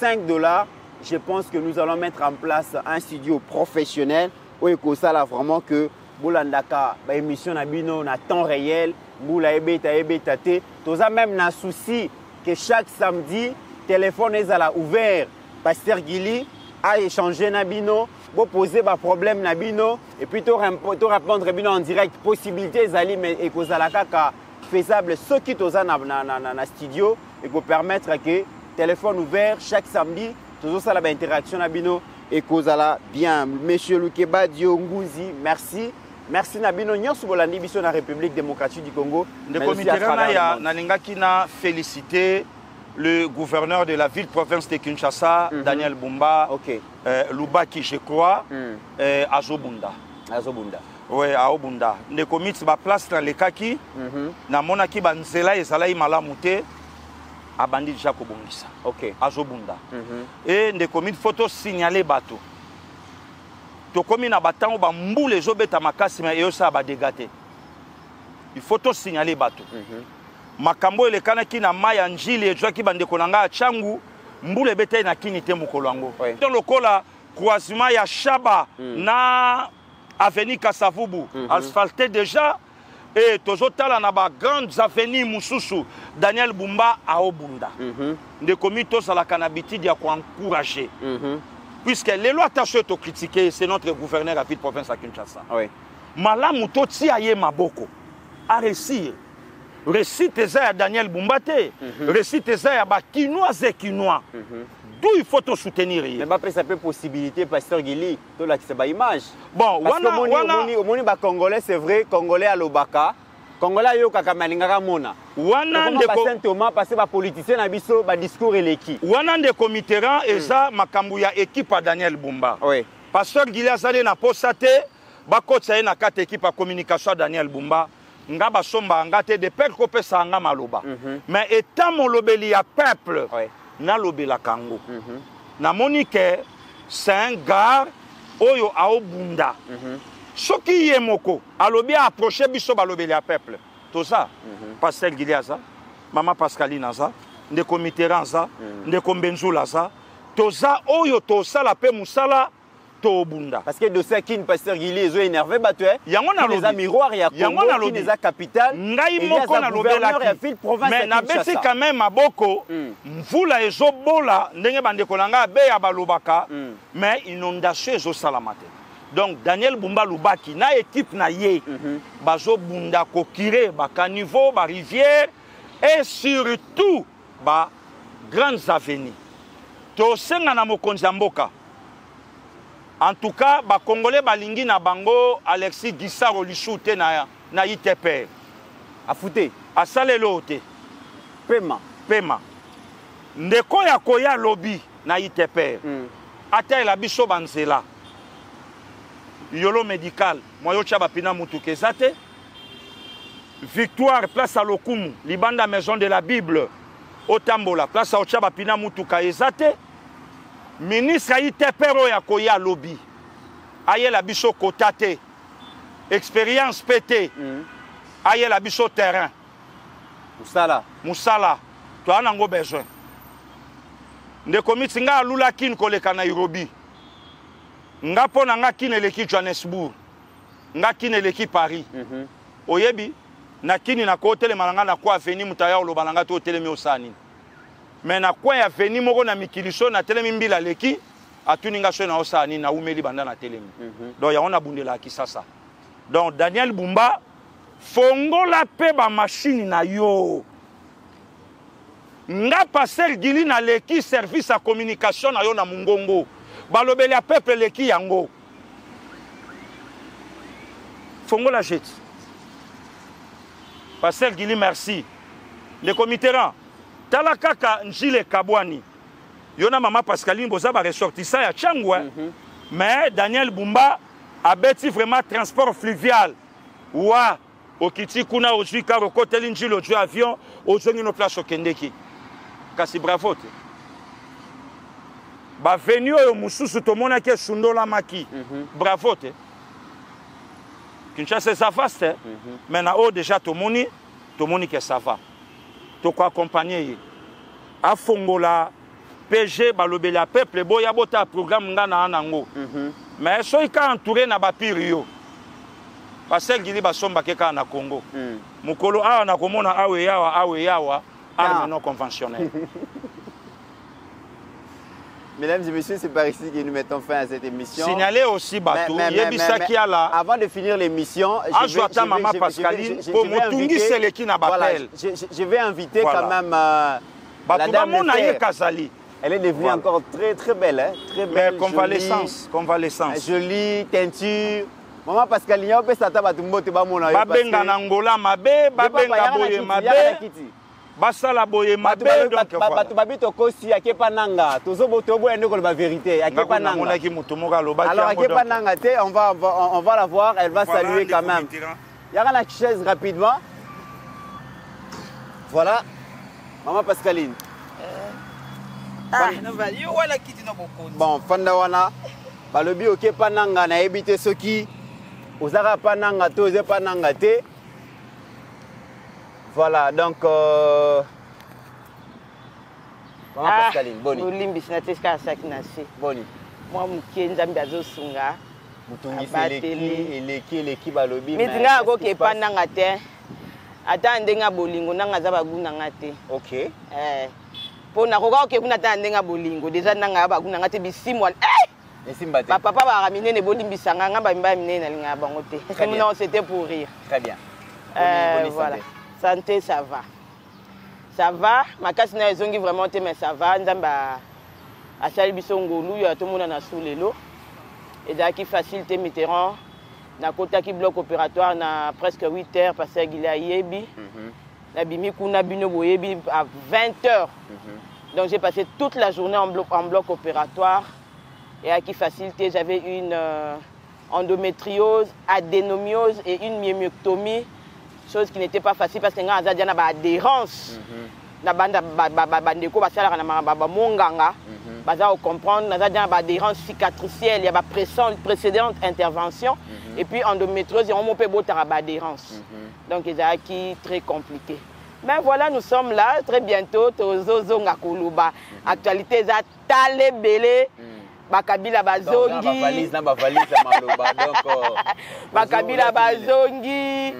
$5. Je pense que nous allons mettre en place un studio professionnel oyo ko sala vraiment que bolandaka ba émission na bino na temps réel. Boula ebeta te. Toza même na souci que chaque samedi téléphone est à la ouvert. Pasteur Gili a échangé na bino, bo poser ba problème na bino et puis to répondre bino en direct. Possibilité zali mais et kozala kaka faisable ce qui toza na studio et ko permettre que téléphone ouvert chaque samedi tozo sala ba interaction na bino et kozala bien. Monsieur Lukeba Dionguzi, merci. Merci Nabino Nyonso bolandi biso na République démocratique du Congo. Le comité na lingaki na féliciter le gouverneur de la ville-province de Kinshasa, Daniel Bumba, Lubaki je crois, Azobunda. Azobunda. Oui, Azobunda. Le comité ba place dans le kaki, na monaki banzela ezala malamu te, abandi déjà kobongisa. OK. Azobunda. Et le comité photo signaler bateau. Tokomi na batango ba mbule ezobeta makasi mais eyosa ba dégâté. il faut to signaler bato makambo elekanaki na mai ya njili ezwaki bandeko na ngai ya changu mbula ebeteli na kini te mokolo yango to lokola croisement ya Shaba na avenue Kasavubu asphalté déjà et tozotala na ba grandes avenues mususu Daniel Bumba aobunda ndeko mito sala kanabitidi ya encourager puisque les lois tâchent de critiquer c'est notre gouverneur à ville province à Kinshasa malamu to ti aye maboko a réussir récite ya Daniel Bumba te récite ya ba kinois et kinois d'où il faut te soutenir. Mais après ça peut possibilité pasteur Gili to la c'est ba image. Bon, parce que moni ba congolais c'est vrai congolais à Lobaka. Congolais yo kaka malingaka mona. Wana ndeko Saint Thomas parce ba politicien na biso ba discours eleki. Wana ndeko Mitterrand eza makambu ya équipe à Daniel Bumba. Oui. Pasteur Gili azali na posate ba kotsa na kata équipe à communication Daniel Bumba. Nga ba somba ngate de père ko pesa nga maloba. Mais étant mon lobeli ya peuple. Na lobela kango na monique c'est un gars oyo aobunda soki ye moko alobi approcher biso ba lobela peuple to ça pasteur Giliaza mama Pascaline za ndeko Mitterrand za ndeko Mbenzula za to za oyo to sala pe musala to bunda parce que dossier kin pasteur Gili ezo énervé batwe yango na les miroir ya Congo qui les a capitale ngai moko na lobela mais na beti quand même maboko mvula ezo bola ndenge bandeko nanga be ya balobaka mais inondation ezo salamate donc Daniel Bumba Lubaki na équipe na ye bazo bunda ko kire ba caniveau ba rivière et surtout ba grandes avenues to senga na mokonzi mboka. En tout cas, les Congolais balingi na bango Alexis Gisaro Lichoute na ITP. A fouté. A salelo te. Pema. Ndeko ya koya lobby na ITP. Ata la biso banzela. Yolo médical. Moyo chaba pina mutuke zate. Victoire place à Lokumu. Libanda maison de la Bible. Otambola place à Ochaba pina mutuka ezate. Ministre ITP ya koya lobby. Aye la biso kotate. Expérience pété. Aye la biso terrain. Moussala. Tu as nango besoin. Ndeko mitsinga alula kin koleka na Nairobi. Nga pona nga kin eleki Johannesburg. Nga kin eleki Paris. Oyebi na kini na ko tele malanga na kwa avenue mutaya olobalanga to tele mi osani. Mais na kwa ya veni moko na mikiliso na telemi mbila leki atuninga so na osani na umeli banda na telemi donc ya on a bundela kisasa donc Daniel Bumba fongola pe ba machine na yo nga passer Gili na leki service à communication na yo na mungongo balobeli a peuple leki yango fongola jet passer Gili merci le comité rang tala kaka njile kabwani yona mama Pascaline boza ba ressortissant ya changwa mais Daniel Bumba a beti vraiment transport fluvial wa okiti kuna ozwi karo koteli njile ozwi avion ozongi no place okendeki kasi bravo te ba venu oyo mususu tomona ke sundola maki bravo te Kinshasa ça vaste mais na o déjà tomoni que ça va to ko accompagner a fongola PG balobela peuple boya bota programme ngana nango mais so ika entouré na ba pirio parce que Gili basomba keka na Congo mukolo awa na komona awe yawa arme non conventionnelle. Mesdames et messieurs, c'est par ici que nous mettons fin à cette émission. Signaler aussi Batou, avant de finir l'émission, je vais inviter quand même la dame de fer. Elle est devenue encore très belle, hein? Très belle. Convalescence. Jolie, teinture. Maman Pascaline, on peut s'attendre à tout le monde. Babenga Nangola mabe, babenga boye mabe. Basala boye mabe donc bato babito kosi akepa nanga tozo boto boye ndeko la vérité akepa nanga alors akepa nanga te on va la voir, elle va saluer quand même. Y'a la chaise rapidement. Voilà maman Pascaline. Bon fanda wana balobi okepa nanga na ebité soki ozaka pa nanga to oze pa nanga te Voilà, donc... Comment Pascaline? Boni. Olimbi sinateska asaki na se. Boni. Moi mukie nzambe azosunga. Mutungi eleki balobi. Mitinga ako kepa nanga te. Ata ndenga bolingo nanga za baguna ngate. OK. Po na koka ke kuna ta ndenga bolingo déjà nanga baguna ngate bisimwa. Esimba te. Papa ba minene bolimbisanga ngamba mba minene linga bango te. Non, c'était pour rire. Très bien. Voilà. Santé, ça va. Ça va, ma casse n'a pas vraiment été, mais ça va. Nzamba a sali biso ngolu, ya tout le monde na sous les lots. Et d'aki facilité Mitterrand, na kota ki bloc opératoire na presque 8 heures parce qu'il a yebi. Na bimi kuna bino boyebi à 20 heures. Donc j'ai passé toute la journée en bloc opératoire. Et à qui facilité, j'avais une endométriose, adénomiose et une myomectomie. Chose qui n'était pas facile parce que nga aza diana ba adhérence na banda bandeko basala na ba monganga baza comprendre na diana ba adhérence cicatricielle, il y a ba précédente intervention et puis endométriose on peut botara ba adhérence. Donc c'est qui très compliqué. Mais voilà, nous sommes là très bientôt tozo nga kuluba. Actualité za tale belé bakabila bazongi bakabila bazongi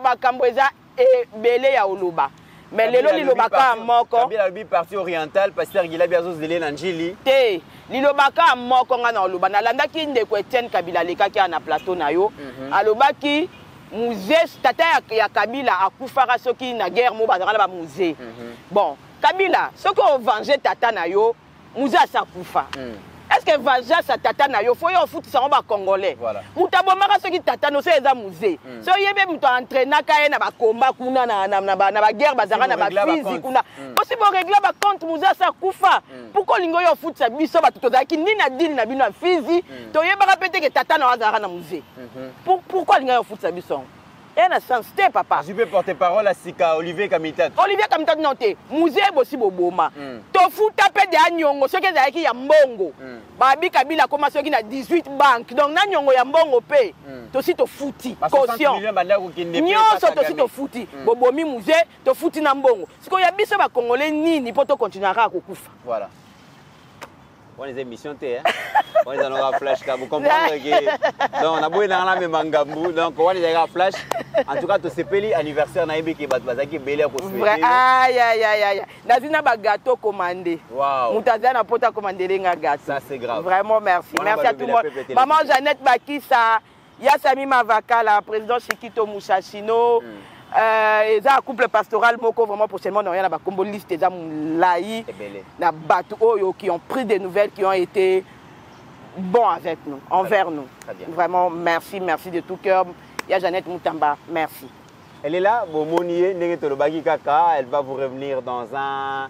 bakambo eza ebele ya oluba mais lelo lilobaka moko kabila bi partie orientale pasteur Gilabi azozele na njili te lilobaka moko nga na oluba nalandaki ndeko Etienne Kabila lekaki na plateau na yo alobaki musée tata ya Kabila akufaka soki na guerre mo bazala ba musée bon Kabila soki o venger tata na yo Mouza Sakoufa. Est-ce que Vaja sa tata na yo faut yo foot ça on va congolais. Mutabo maka soki tata no se eza musée. So yebe muto entraîner ka na ba combat kuna na ba guerre bazara na ba physique kuna. Aussi pour régler ba compte Mouza Sakoufa. Pourquoi lingo yo foot ça biso ba toto zaki ni na deal na bino physique. To yeba répéter que tata na bazara na musée. Pourquoi lingo yo foot ça biso? Et na sens te papa. Je peux porter parole à Sika Olivier Kamitat. Olivier Kamitat non te. Musée bosi boboma. To futa pe de anyongo ce que zaki ya mbongo. Babi Kabila koma soki na 18 banques. Donc na nyongo ya mbongo pe. To si to futi. Caution. Nyonso to si to futi. Bobomi musée to futi na mbongo. Siko ya biso ba congolais nini poto continuer à kokufa. Voilà. On les émissions hein. On les a flash vous comprenez que donc on a beau dans la même mangambu donc on les a flash en tout cas to sepeli anniversaire na yebi ki bazaki belé ko souhaiter aïe nazina ba gâteau commandé wow mutaza na pota commander nga gâteau ça c'est grave vraiment merci merci à tout le monde maman Jeannette Bakissa Yasami Mavaka la président Shikito Musashino eza couple pastoral moko vraiment prochainement dans na ba kombo liste eza mulayi na bato oyo qui ont pris des nouvelles qui ont été bons avec nous envers nous vraiment merci de tout cœur ya Jeannette Moutamba merci elle est là bomonié ndenge tolobaki kaka elle va vous revenir dans un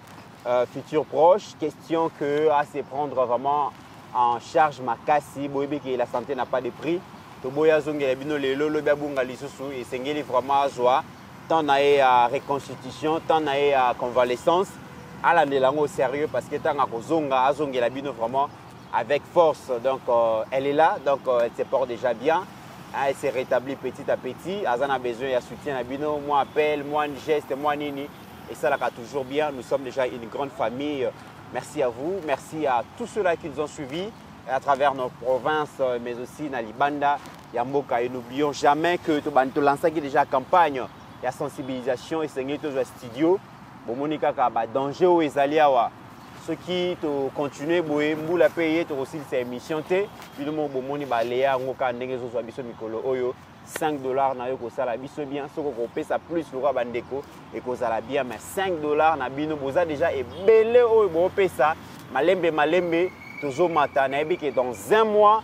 futur proche question que à se prendre vraiment en charge makasi boyebi que la santé n'a pas de prix toboya zongela bino lelo lobi abunga lisusu esengeli vraiment azwa tant na ya reconstitution tant na ya convalescence ala ndelango au sérieux parce que tant akozonga azongela bino vraiment avec force donc elle est là donc elle se porte déjà bien elle s'est rétablie petit à petit azana besoin ya soutien na bino moi appel moi geste moi nini et ça là toujours bien nous sommes déjà une grande famille merci à vous merci à tous ceux-là qui nous ont suivis à travers nos provinces, mais aussi dans Libanda, Yamboka. Et n'oublions jamais que tu as lancé déjà campagne, il y a sensibilisation et c'est un studio. Bon, Monica, il y a danger aux Ezaliawa. Ceux qui continuent à payer aussi ces émissions, puis le monde Bomoni Baléa, Ngoka, Nengezo, Biso Mikolo, Oyo, $5 na yoko sala biso bien, ce qu'on paie ça plus le roi Bandeko et qu'on a bien, mais $5 na bino, boza déjà et belé Oyo, bon paie ça, malembe. Toujours matin, que dans un mois,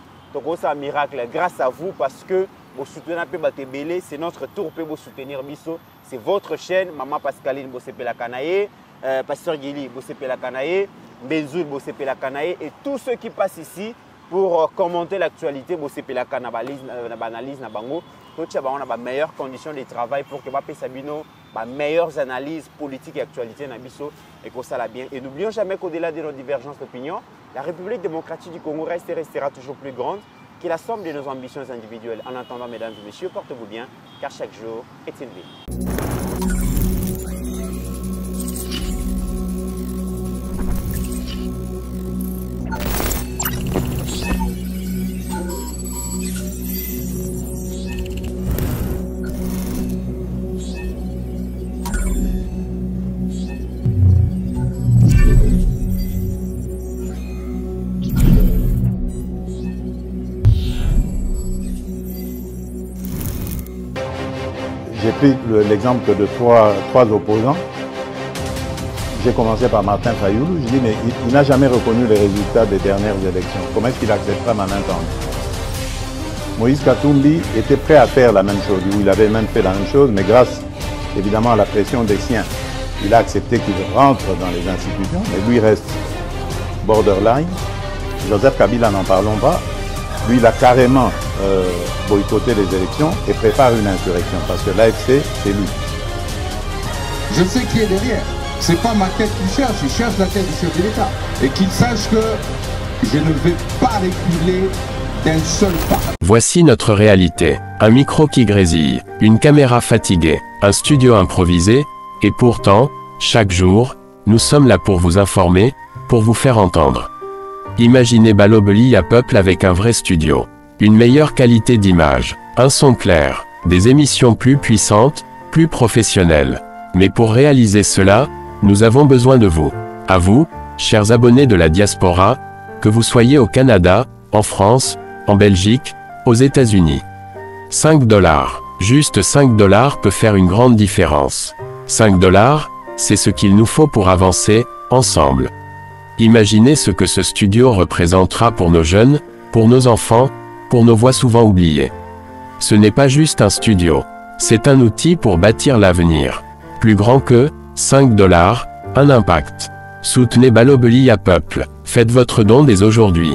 c'est un miracle grâce à vous parce que vous soutenez un peu Batebele, c'est notre tour pour vous soutenir Bisso. C'est votre chaîne, Maman Pascaline Bossepela Kanaye, Pasteur Gili Bossepela Kanaye, Benzoul Bossepela Kanaye et tous ceux qui passent ici pour commenter l'actualité Bossepela Kanabalise, Banalise, Nabango. On a meilleures conditions de travail pour que Bapé Sabino meilleures analyses politiques et actualités Nabiso et que ça la bien. Et n'oublions jamais qu'au-delà de nos divergences d'opinion, la République démocratique du Congo reste et restera toujours plus grande. qui est la somme de nos ambitions individuelles. En attendant, mesdames et messieurs, portez-vous bien, car chaque jour est une vie. J'ai pris l'exemple de trois opposants. J'ai commencé par Martin Fayoulou. Je dis, mais il n'a jamais reconnu les résultats des dernières élections. Comment est-ce qu'il acceptera ma main tendue? Moïse Katumbi était prêt à faire la même chose. Il avait même fait la même chose, mais grâce évidemment à la pression des siens, il a accepté qu'il rentre dans les institutions, mais lui reste borderline. Joseph Kabila, n'en parlons pas. Lui, il a carrément boycotté les élections et prépare une insurrection parce que l'AFC, c'est lui. Je sais qui est derrière. C'est pas ma tête qu'il cherche, il cherche la tête du chef de l'État. Et qu'il sache que je ne vais pas reculer d'un seul pas. Voici notre réalité. Un micro qui grésille, une caméra fatiguée, un studio improvisé, et pourtant, chaque jour, nous sommes là pour vous informer, pour vous faire entendre. Imaginez Balobelia Peuple avec un vrai studio. Une meilleure qualité d'image, un son clair, des émissions plus puissantes, plus professionnelles. Mais pour réaliser cela, nous avons besoin de vous. À vous, chers abonnés de la diaspora, que vous soyez au Canada, en France, en Belgique, aux États-Unis. 5 $, juste 5 $ peut faire une grande différence. 5 $, c'est ce qu'il nous faut pour avancer, ensemble. Imaginez ce que ce studio représentera pour nos jeunes, pour nos enfants, pour nos voix souvent oubliées. Ce n'est pas juste un studio, c'est un outil pour bâtir l'avenir. Plus grand que 5 $, un impact. Soutenez Balobelia Peuple, faites votre don dès aujourd'hui.